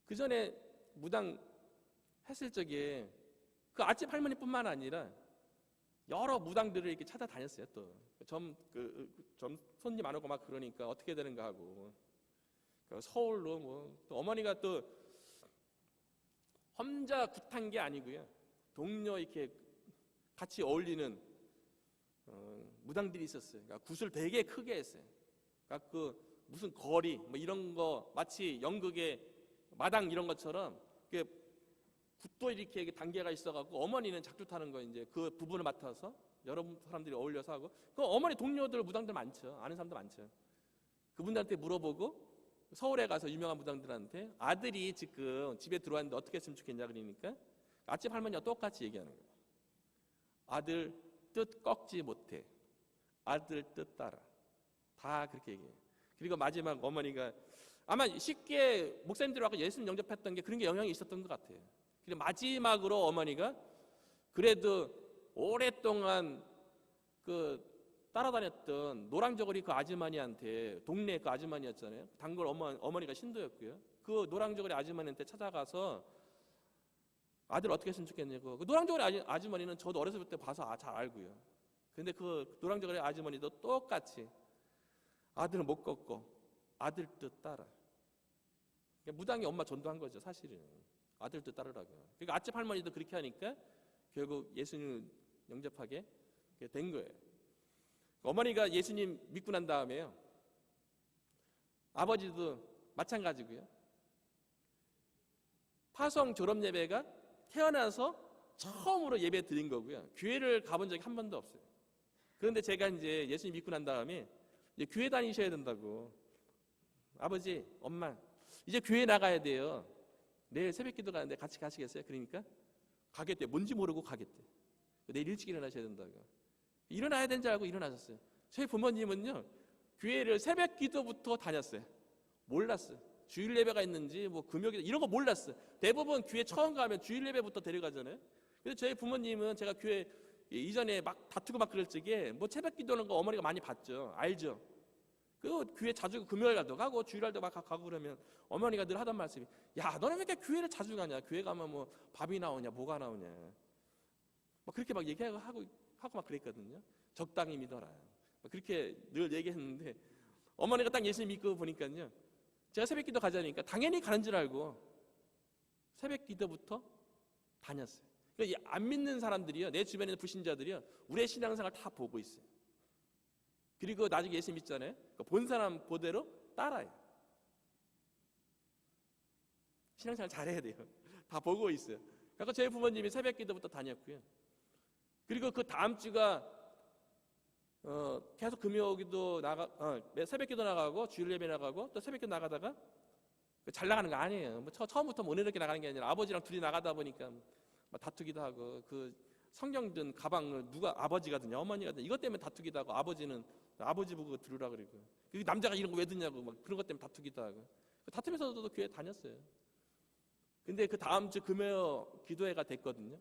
그 전에 무당 했을 적에 그 아집 할머니뿐만 아니라 여러 무당들을 이렇게 찾아다녔어요. 또 점 손님 안 오고 막 그러니까 어떻게 되는가 하고 서울로 뭐 또 어머니가 또 혼자 굿한 게 아니고요. 동료 이렇게 같이 어울리는 무당들이 있었어요. 그러니까 굿을 되게 크게 했어요. 그러니까 그 무슨 거리 뭐 이런 거 마치 연극의 마당 이런 것처럼 굿도 이렇게 단계가 있어갖고 어머니는 작두 타는 거 이제 그 부분을 맡아서 여러 사람들이 어울려서 하고 그 어머니 동료들 무당들 많죠. 아는 사람도 많죠. 그분들한테 물어보고 서울에 가서 유명한 무당들한테 아들이 지금 집에 들어왔는데 어떻게 했으면 좋겠냐 그러니까 아집 할머니와 똑같이 얘기하는 거예요. 아들 뜻 꺾지 못해. 아들 뜻 따라. 다 그렇게 얘기해요. 그리고 마지막 어머니가 아마 쉽게 목사님들하고 예수님 영접했던 게 그런 게 영향이 있었던 것 같아요. 그리고 마지막으로 어머니가 그래도 오랫동안 그 따라다녔던 노랑저고리 그 아주머니한테, 동네 그 아주머니였잖아요. 단골 어머니가 신도였고요. 그 노랑저고리 아주머니한테 찾아가서 아들 어떻게 했으면 좋겠냐고. 그 노랑저고리 아주머니는 저도 어렸을 때 봐서 잘 알고요. 근데 그 노랑저고리 아주머니도 똑같이 아들은 못 걷고 아들 뜻 따라. 무당이 엄마 전도한 거죠, 사실은. 아들 뜻 따르라고. 그러니까 아집 할머니도 그렇게 하니까 결국 예수님을 영접하게 된 거예요. 어머니가 예수님 믿고 난 다음에요, 아버지도 마찬가지고요. 파송 졸업 예배가 태어나서 처음으로 예배 드린 거고요. 교회를 가본 적이 한 번도 없어요. 그런데 제가 이제 예수님 믿고 난 다음에 이제 교회 다니셔야 된다고. 아버지, 엄마, 이제 교회 나가야 돼요. 내일 새벽기도 가는데 같이 가시겠어요? 그러니까 가겠대. 뭔지 모르고 가겠대. 내일 일찍 일어나셔야 된다고. 일어나야 되는 줄 알고 일어나셨어요. 저희 부모님은요, 교회를 새벽기도부터 다녔어요. 몰랐어요. 주일 예배가 있는지 뭐 금요일 이런 거 몰랐어요. 대부분 교회 처음 가면 주일 예배부터 데려가잖아요. 근데 저희 부모님은 제가 교회 이전에 막 다투고 막 그럴 적에 뭐 새벽기도는 거 어머니가 많이 봤죠. 알죠. 그 교회 자주 금요일날도 가고 주일날도 막 가고 그러면 어머니가 늘 하던 말씀이, 야, 너는 왜 이렇게 교회를 자주 가냐? 교회 가면 뭐 밥이 나오냐, 뭐가 나오냐. 막 그렇게 막 얘기하고 막 그랬거든요. 적당히 믿어라. 그렇게 늘 얘기했는데 어머니가 딱 예수님 믿고 보니까요, 제가 새벽기도 가자니까 당연히 가는 줄 알고 새벽기도부터 다녔어요. 그러니까 안 믿는 사람들이요, 내 주변에 있는 불신자들이요, 우리의 신앙생활 다 보고 있어요. 그리고 나중에 예수님 믿잖아요. 그러니까 본 사람 보대로 따라요. 신앙생활 잘해야 돼요. 다 보고 있어요. 그러니까 저희 부모님이 새벽기도부터 다녔고요. 그리고 그 다음 주가 계속 금요기도 새벽기도 나가고 주일 예배 나가고 또 새벽기도 나가다가 잘 나가는 거 아니에요. 뭐 처음부터 못 이렇게 나가는 게 아니라 아버지랑 둘이 나가다 보니까 막 다투기도 하고, 그 성경 든 가방을 누가 아버지가 드냐 어머니가 드냐 이것 때문에 다투기도 하고, 아버지는 아버지 보고 들으라 그러고, 그 남자가 이런 거 왜 듣냐고 막 그런 것 때문에 다투기도 하고, 다투면서도 교회 다녔어요. 근데 그 다음 주 금요 기도회가 됐거든요.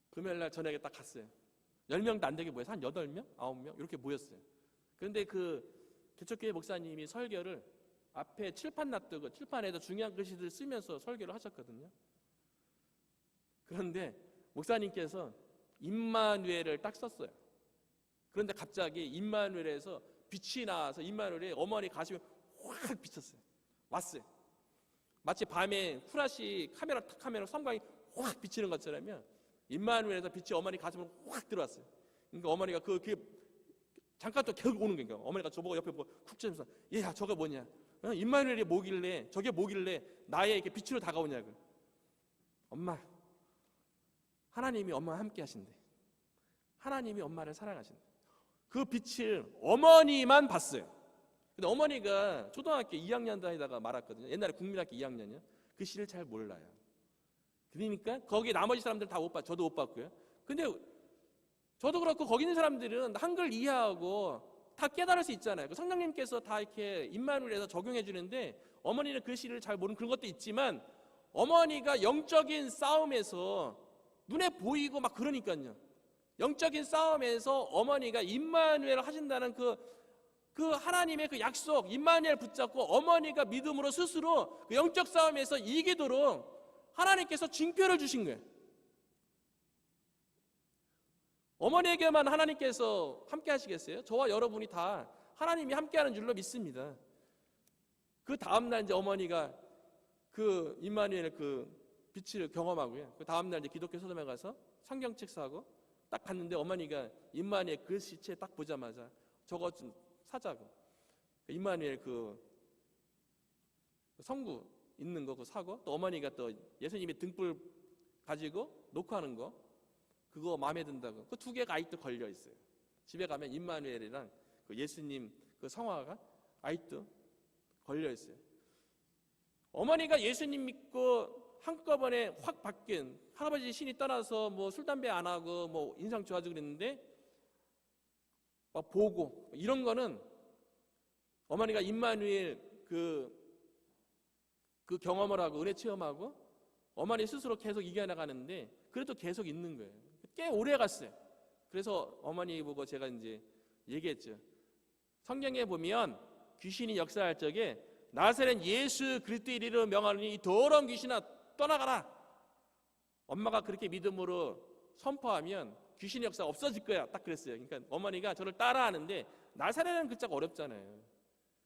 금요일날 저녁에 딱 갔어요. 10명도 안 되게 모여서 한 8명? 9명? 이렇게 모였어요. 그런데 그 개척교회 목사님이 설교를 앞에 칠판 놔두고 칠판에도 중요한 글씨들 쓰면서 설교를 하셨거든요. 그런데 목사님께서 임마누엘을 딱 썼어요. 그런데 갑자기 임마누엘에서 빛이 나와서 임마누엘의 어머니 가슴에 확 비쳤어요. 왔어요. 마치 밤에 후라시 카메라 탁 하면 성광이 확 비치는 것처럼요, 임마누엘에서 빛이 어머니 가슴으로 확 들어왔어요. 그러니까 어머니가 그게 잠깐 또 계속 오는 거예요. 어머니가 저보고 옆에 보고 쿡 찌면서, 얘야, 저거 뭐냐? 임마누엘이 뭐길래, 저게 뭐길래 나에게 빛으로 다가오냐고. 엄마, 하나님이 엄마와 함께 하신대. 하나님이 엄마를 사랑하신대. 그 빛을 어머니만 봤어요. 근데 어머니가 초등학교 2학년 다니다가 말았거든요. 옛날에 국민학교 2학년이요. 그 시를 잘 몰라요. 그러니까 거기 나머지 사람들 다 못 봤, 저도 못 봤고요. 근데 저도 그렇고 거기 있는 사람들은 한글 이해하고 다 깨달을 수 있잖아요. 성령님께서 다 이렇게 임마누엘에서 적용해 주는데 어머니는 글씨를 잘 모르는 그런 것도 있지만 어머니가 영적인 싸움에서 눈에 보이고 막 그러니까요. 영적인 싸움에서 어머니가 임마누엘 하신다는 그 하나님의 그 약속, 임마누엘 붙잡고 어머니가 믿음으로 스스로 그 영적 싸움에서 이기도록 하나님께서 징표를 주신 거예요. 어머니에게만 하나님께서 함께 하시겠어요? 저와 여러분이 다 하나님이 함께 하는 줄로 믿습니다. 그 다음날 이제 어머니가 그 임마누엘 그 빛을 경험하고요. 그 다음날 이제 기독교 서점에 가서 성경책 사고 딱 갔는데 어머니가 임마누엘 글씨체 딱 보자마자 저거 좀 사자고. 임마누엘 그 성구 있는 거 그거 사고, 또 어머니가 또 예수님의 등불 가지고 녹화하는 거 그거 마음에 든다고. 그 두 개가 아직도 걸려 있어요. 집에 가면 임마누엘이랑 그 예수님 그 성화가 아직도 걸려 있어요. 어머니가 예수님 믿고 한꺼번에 확 바뀐, 할아버지 신이 떠나서 뭐 술 담배 안 하고 뭐 인상 좋아지고 그랬는데 막 보고 이런 거는 어머니가 임마누엘 그 경험을 하고 은혜 체험하고 어머니 스스로 계속 이겨나가는데 그래도 계속 있는 거예요. 꽤 오래 갔어요. 그래서 어머니 보고 제가 이제 얘기했죠. 성경에 보면 귀신이 역사할 적에 나사렛 예수 그리스도의 이름으로 명하노니 이 더러운 귀신아 떠나가라. 엄마가 그렇게 믿음으로 선포하면 귀신의 역사가 없어질 거야. 딱 그랬어요. 그러니까 어머니가 저를 따라하는데 나사렛은 글자가 어렵잖아요.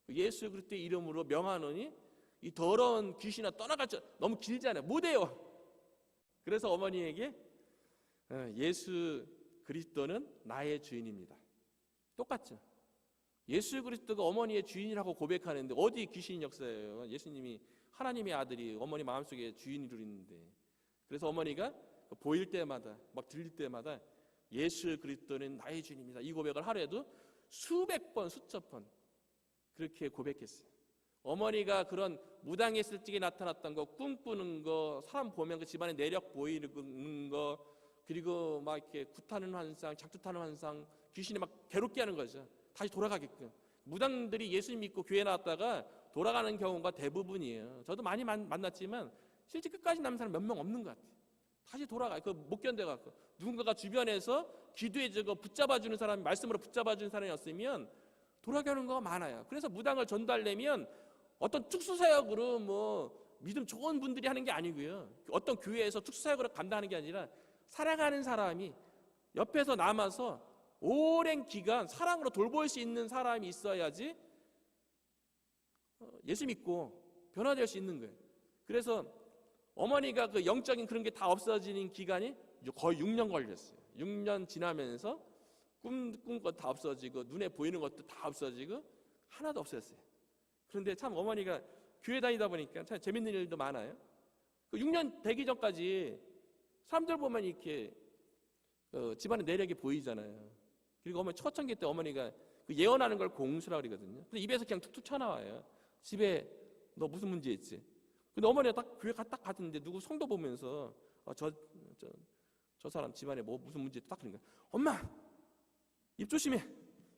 예수 그리스도의 이름으로 명하노니 이 더러운 귀신아 떠나가자. 너무 길잖아요. 못해요. 그래서 어머니에게 예수 그리스도는 나의 주인입니다. 똑같죠. 예수 그리스도가 어머니의 주인이라고 고백하는데 어디 귀신 역사예요? 예수님이 하나님의 아들이 어머니 마음속에 주인으로 있는데. 그래서 어머니가 보일 때마다 막 들릴 때마다 예수 그리스도는 나의 주인입니다. 이 고백을 하루에도 수백 번 수천 번 그렇게 고백했어요. 어머니가 그런 무당에 있을 적에 나타났던 거, 꿈꾸는 거, 사람 보면 그 집안의 내력 보이는 거, 그리고 막 이렇게 구타는 환상, 작두타는 환상, 귀신이 막 괴롭게 하는 거죠. 다시 돌아가게끔. 무당들이 예수님 믿고 교회 나왔다가 돌아가는 경우가 대부분이에요. 저도 많이 만났지만 실제 끝까지 남은 사람 몇 명 없는 것 같아요. 다시 돌아가요. 못 견뎌갖고 누군가가 주변에서 기도해주고 붙잡아주는 사람이, 말씀으로 붙잡아주는 사람이 없으면 돌아가는 거가 많아요. 그래서 무당을 전달내면 어떤 특수사역으로 뭐 믿음 좋은 분들이 하는 게 아니고요. 어떤 교회에서 특수사역으로 감당하는 게 아니라 살아가는 사람이 옆에서 남아서 오랜 기간 사랑으로 돌볼 수 있는 사람이 있어야지 예수 믿고 변화될 수 있는 거예요. 그래서 어머니가 그 영적인 그런 게 다 없어지는 기간이 거의 6년 걸렸어요. 6년 지나면서 꿈꾼 것 다 없어지고 눈에 보이는 것도 다 없어지고 하나도 없어졌어요. 그런데 참 어머니가 교회 다니다 보니까 참 재밌는 일도 많아요. 그 6년 되기 전까지 사람들 보면 이렇게 집안의 내력이 보이잖아요. 그리고 어머니 초창기 때 어머니가 그 예언하는 걸 공수라고 그러거든요. 근데 입에서 그냥 툭툭 튀어나와요. 집에 너 무슨 문제 있지? 근데 어머니가 딱 교회 딱 갔는데 누구 성도 보면서 저 사람 집안에 뭐 무슨 문제 딱 그러니까 엄마 입 조심해,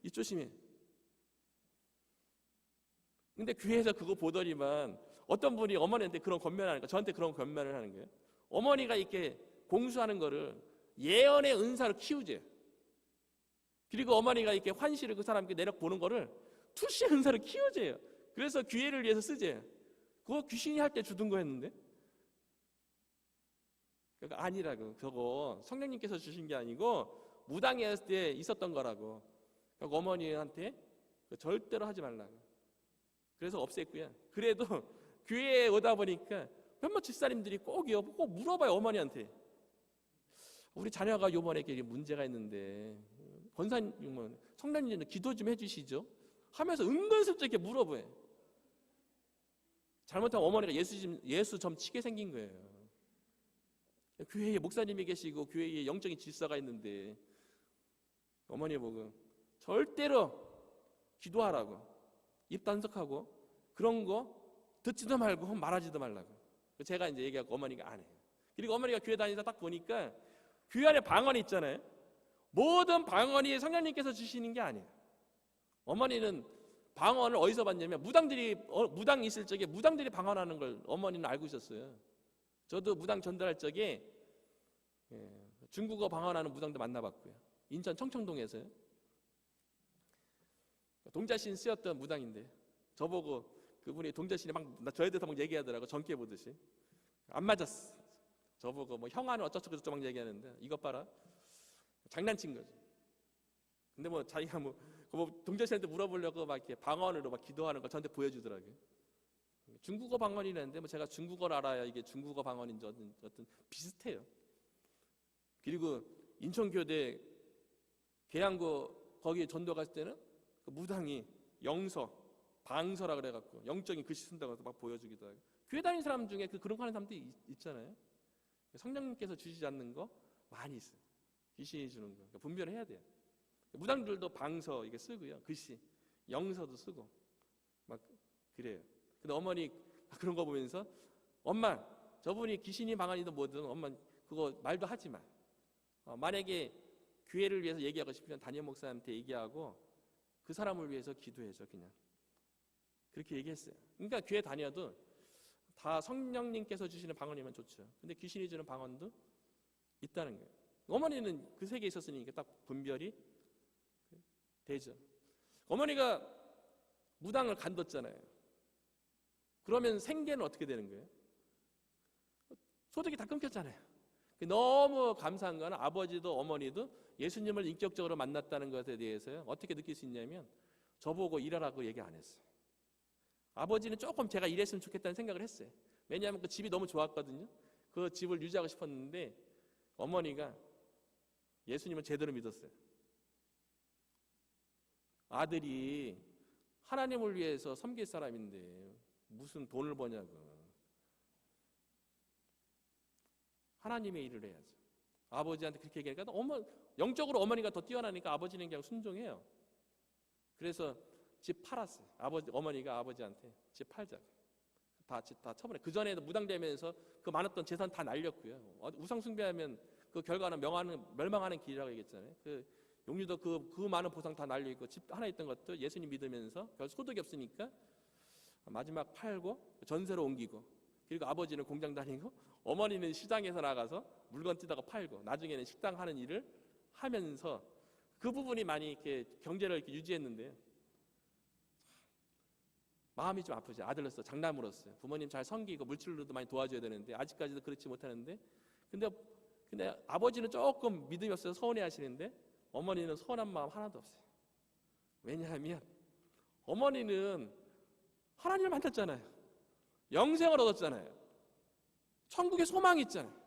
입 조심해. 근데 교회에서 그거 보더니만 어떤 분이 어머니한테 그런 권면을 하니까 저한테 그런 권면을 하는 거예요. 어머니가 이렇게 공수하는 거를 예언의 은사로 키우재. 그리고 어머니가 이렇게 환시를 그 사람께 내력 보는 거를 투시의 은사로 키워줘요. 그래서 기회를 위해서 쓰재. 그거 귀신이 할 때 주던 거였는데. 그러니까 아니라고. 그거 성령님께서 주신 게 아니고 무당이 했을 때 있었던 거라고. 그러니까 어머니한테 절대로 하지 말라고. 그래서 없앴고요. 그래도 교회에 오다 보니까 몇몇 집사님들이 꼭 물어봐요. 어머니한테. 우리 자녀가 요번에 문제가 있는데 권사님, 성령님은 기도 좀 해주시죠 하면서 은근슬쩍 이렇게 물어봐요. 잘못하면 어머니가 예수 점 치게 생긴 거예요. 교회에 목사님이 계시고 교회에 영적인 질서가 있는데 어머니 보고 절대로 기도하라고, 입 단속하고 그런 거 듣지도 말고 말하지도 말라고. 제가 이제 얘기하고 어머니가 안 해요. 그리고 어머니가 교회 다니다 딱 보니까 교회 안에 방언이 있잖아요. 모든 방언이 성령님께서 주시는 게 아니에요. 어머니는 방언을 어디서 봤냐면 무당이 있을 적에 무당들이 방언하는 걸 어머니는 알고 있었어요. 저도 무당 전달할 적에 중국어 방언하는 무당도 만나봤고요. 인천 청청동에서요. 동자신 쓰였던 무당인데 저보고 그분이 동자신이 막 저에 대해서 막 얘기하더라고. 전깨 보듯이. 안 맞았어. 저보고 뭐 형아는 어쩌고저쩌고 막 얘기하는데 이것 봐라. 장난친 거죠. 근데 뭐 자기가 뭐 동자신한테 물어보려고 막 이렇게 방언으로 막 기도하는 거 저한테 보여주더라고요. 중국어 방언이라는데 뭐 제가 중국어를 알아야 이게 중국어 방언인지 어떤 비슷해요. 그리고 인천교대 계양고 거기 전도 갔을 때는 그 무당이 영서, 방서라 그래갖고 영적인 글씨 쓴다고 해서 막 보여주기도 하고. 교회 다니는 사람 중에 그런 거 하는 사람도 있잖아요. 성령님께서 주시지 않는 거 많이 있어요. 귀신이 주는 거. 그러니까 분별을 해야 돼요. 무당들도 방서 이게 쓰고요. 글씨, 영서도 쓰고 막 그래요. 근데 어머니 그런 거 보면서 엄마 저분이 귀신이 방언이든 뭐든 엄마 그거 말도 하지 마. 만약에 교회를 위해서 얘기하고 싶으면 담임 목사한테 얘기하고 그 사람을 위해서 기도해줘 그냥. 그렇게 얘기했어요. 그러니까 교회 다녀도 다 성령님께서 주시는 방언이면 좋죠. 근데 귀신이 주는 방언도 있다는 거예요. 어머니는 그 세계에 있었으니까 딱 분별이 되죠. 어머니가 무당을 간뒀잖아요. 그러면 생계는 어떻게 되는 거예요? 소득이 다 끊겼잖아요. 너무 감사한 건 아버지도 어머니도 예수님을 인격적으로 만났다는 것에 대해서 어떻게 느낄 수 있냐면 저보고 일하라고 얘기 안 했어요. 아버지는 조금 제가 일했으면 좋겠다는 생각을 했어요. 왜냐하면 그 집이 너무 좋았거든요. 그 집을 유지하고 싶었는데 어머니가 예수님을 제대로 믿었어요. 아들이 하나님을 위해서 섬길 사람인데 무슨 돈을 버냐고. 하나님의 일을 해야죠. 아버지한테 그렇게 얘기하니까 영적으로 어머니가 더 뛰어나니까 아버지는 그냥 순종해요. 그래서 집 팔았어요. 어머니가 아버지한테 집 팔자고. 다 처분해. 그 전에도 무당되면서 그 많았던 재산 다 날렸고요. 우상 숭배하면 그 결과는 멸망하는 길이라고 얘기했잖아요. 그 용유도 그 많은 보상 다 날려 있고 집 하나 있던 것도 예수님 믿으면서 별 소득이 없으니까 마지막 팔고 전세로 옮기고, 그리고 아버지는 공장 다니고 어머니는 시장에서 나가서 물건 뜯다가 팔고 나중에는 식당 하는 일을 하면서 그 부분이 많이 이렇게 경제를 이렇게 유지했는데요. 마음이 좀 아프죠. 아들로서, 장남으로서 부모님 잘 섬기고 물질로도 많이 도와줘야 되는데 아직까지도 그렇지 못하는데, 근데 아버지는 조금 믿음이 없어서 서운해 하시는데 어머니는 서운한 마음 하나도 없어요. 왜냐하면 어머니는 하나님을 만났잖아요. 영생을 얻었잖아요. 천국에 소망이 있잖아요.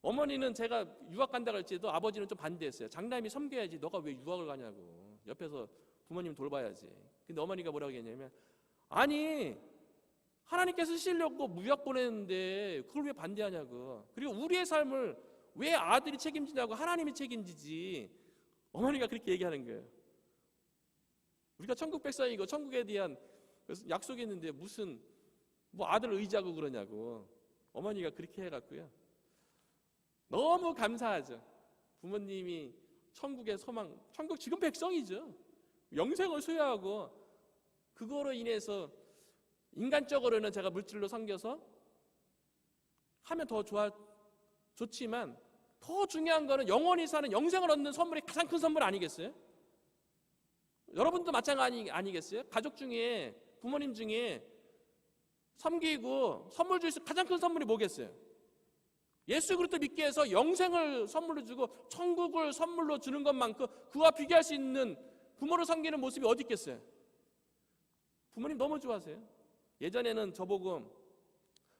어머니는 제가 유학 간다고 할지도 아버지는 좀 반대했어요. 장남이 섬겨야지, 너가 왜 유학을 가냐고. 옆에서 부모님 돌봐야지. 근데 어머니가 뭐라고 했냐면, 아니 하나님께서 쓰시려고 무학 보냈는데 그걸 왜 반대하냐고. 그리고 우리의 삶을 왜 아들이 책임지냐고, 하나님이 책임지지. 어머니가 그렇게 얘기하는 거예요. 우리가 천국 백성이고 천국에 대한 약속이 있는데 무슨 아들을 의지하고 그러냐고. 어머니가 그렇게 해갖고요. 너무 감사하죠. 부모님이 천국의 소망, 천국 지금 백성이죠. 영생을 수여하고, 그거로 인해서 인간적으로는 제가 물질로 섬겨서 하면 더 좋지만 더 중요한 거는 영원히 사는 영생을 얻는 선물이 가장 큰 선물 아니겠어요? 여러분도 마찬가지 아니겠어요? 가족 중에, 부모님 중에 섬기고 선물 줄 수 가장 큰 선물이 뭐겠어요? 예수 그리스도 믿게 해서 영생을 선물로 주고 천국을 선물로 주는 것만큼 그와 비교할 수 있는 부모를 섬기는 모습이 어디 있겠어요? 부모님 너무 좋아하세요. 예전에는 저보고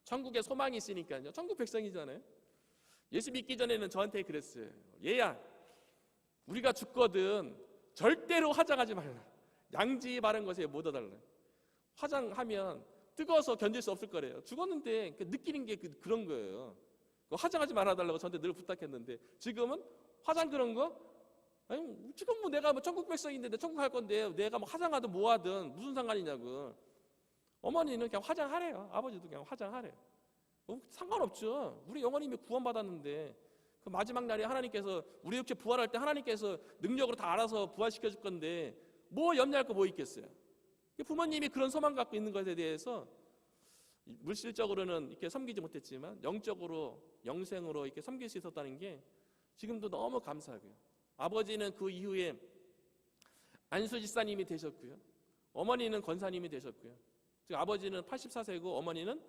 천국에 소망이 있으니까요. 천국 백성이잖아요. 예수 믿기 전에는 저한테 그랬어요. 얘야, 우리가 죽거든 절대로 화장하지 말라. 양지 바른 것에 못 얻어달라. 화장하면 뜨거워서 견딜 수 없을 거래요. 죽었는데 느끼는 게 그런 거예요. 화장하지 말아달라고 저한테 늘 부탁했는데, 지금은 화장 그런 거? 아니, 지금 내가 천국 백성인데 내 천국 갈 건데 내가 화장하든 뭐하든 무슨 상관이냐고. 어머니는 그냥 화장하래요. 아버지도 그냥 화장하래요. 상관없죠. 우리 영원히 이미 구원받았는데 그 마지막 날에 하나님께서 우리 육체 부활할 때 하나님께서 능력으로 다 알아서 부활시켜 줄 건데 뭐 염려할 거 뭐 있겠어요. 부모님이 그런 소망 갖고 있는 것에 대해서 물질적으로는 이렇게 섬기지 못했지만 영적으로, 영생으로 이렇게 섬길 수 있었다는 게 지금도 너무 감사하고요. 아버지는 그 이후에 안수집사님이 되셨고요. 어머니는 권사님이 되셨고요. 즉 아버지는 84세고 어머니는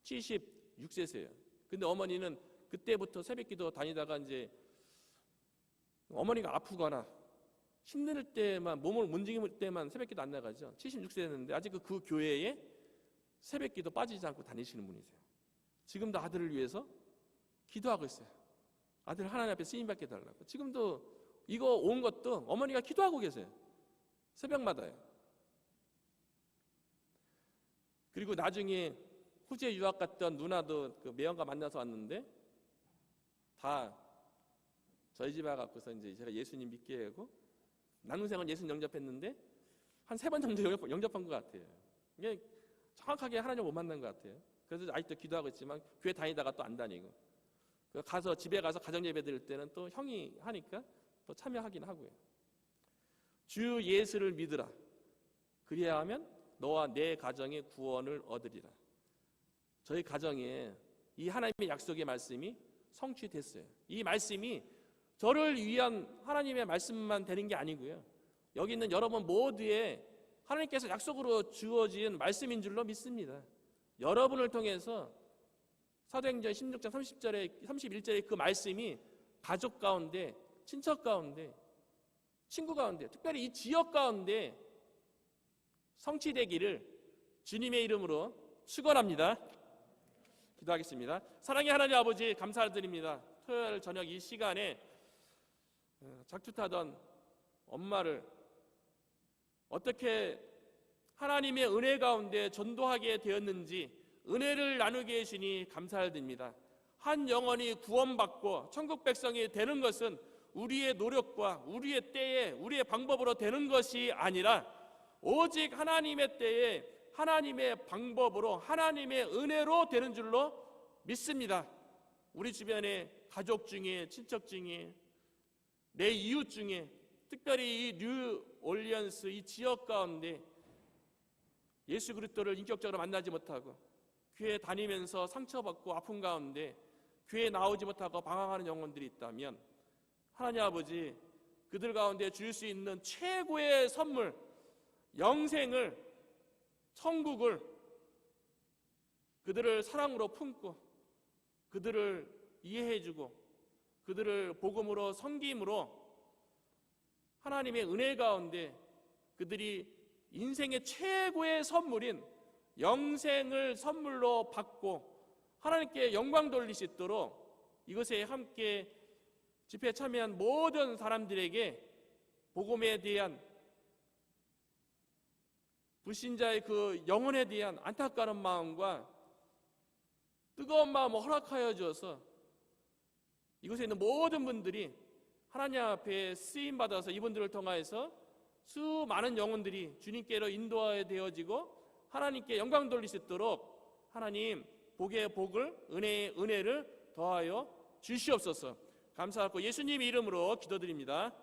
76세세요. 근데 어머니는 그때부터 새벽기도 다니다가 이제 어머니가 아프거나 힘들 때만, 몸을 움직일 때만 새벽기도 안 나가죠. 76세였는데 아직 그 교회에 새벽기도 빠지지 않고 다니시는 분이세요. 지금도 아들을 위해서 기도하고 있어요. 아들 하나님 앞에 쓰임받게 해달라고. 지금도 이거 온 것도 어머니가 기도하고 계세요. 새벽마다요. 그리고 나중에 호주에 유학 갔던 누나도 그 매형과 만나서 왔는데 다 저희 집에 와갖고서 이제 제가 예수님 믿게 하고, 나눈생은 예수님 영접했는데 한 3번 정도 영접한 것 같아요. 이게 정확하게 하나님 못 만난 것 같아요. 그래서 아직도 기도하고 있지만 교회 다니다가 또 안 다니고, 가서 집에 가서 가정 예배 드릴 때는 또 형이 하니까 또 참여하긴 하고요. 주 예수를 믿으라. 그리야 하면 너와 내 가정의 구원을 얻으리라. 저희 가정에 이 하나님의 약속의 말씀이 성취됐어요. 이 말씀이 저를 위한 하나님의 말씀만 되는 게 아니고요, 여기 있는 여러분 모두의 하나님께서 약속으로 주어진 말씀인 줄로 믿습니다. 여러분을 통해서 사도행전 16장 30절에 31절에 그 말씀이 가족 가운데, 친척 가운데, 친구 가운데, 특별히 이 지역 가운데 성취되기를 주님의 이름으로 축원합니다. 기도하겠습니다. 사랑의 하나님 아버지, 감사드립니다. 토요일 저녁 이 시간에 작두타던 엄마를 어떻게 하나님의 은혜 가운데 전도하게 되었는지 은혜를 나누게 해주시니 감사드립니다. 한 영혼이 구원받고 천국 백성이 되는 것은 우리의 노력과 우리의 때에 우리의 방법으로 되는 것이 아니라 오직 하나님의 때에 하나님의 방법으로 하나님의 은혜로 되는 줄로 믿습니다. 우리 주변에 가족 중에, 친척 중에, 내 이웃 중에, 특별히 이 뉴올리언스 이 지역 가운데 예수 그리스도를 인격적으로 만나지 못하고 교회 다니면서 상처받고 아픈 가운데 교회에 나오지 못하고 방황하는 영혼들이 있다면 하나님 아버지, 그들 가운데 줄 수 있는 최고의 선물, 영생을, 천국을 그들을 사랑으로 품고 그들을 이해해주고 그들을 복음으로 섬김으로 하나님의 은혜 가운데 그들이 인생의 최고의 선물인 영생을 선물로 받고 하나님께 영광 돌릴 수 있도록 이것에 함께 집회에 참여한 모든 사람들에게 복음에 대한, 불신자의 그 영혼에 대한 안타까운 마음과 뜨거운 마음을 허락하여 주어서 이곳에 있는 모든 분들이 하나님 앞에 쓰임받아서 이분들을 통하여서 수많은 영혼들이 주님께로 인도되어지고 하나님께 영광 돌릴 수 있도록 하나님 복의 복을, 은혜의 은혜를 더하여 주시옵소서. 감사하고 예수님 이름으로 기도드립니다.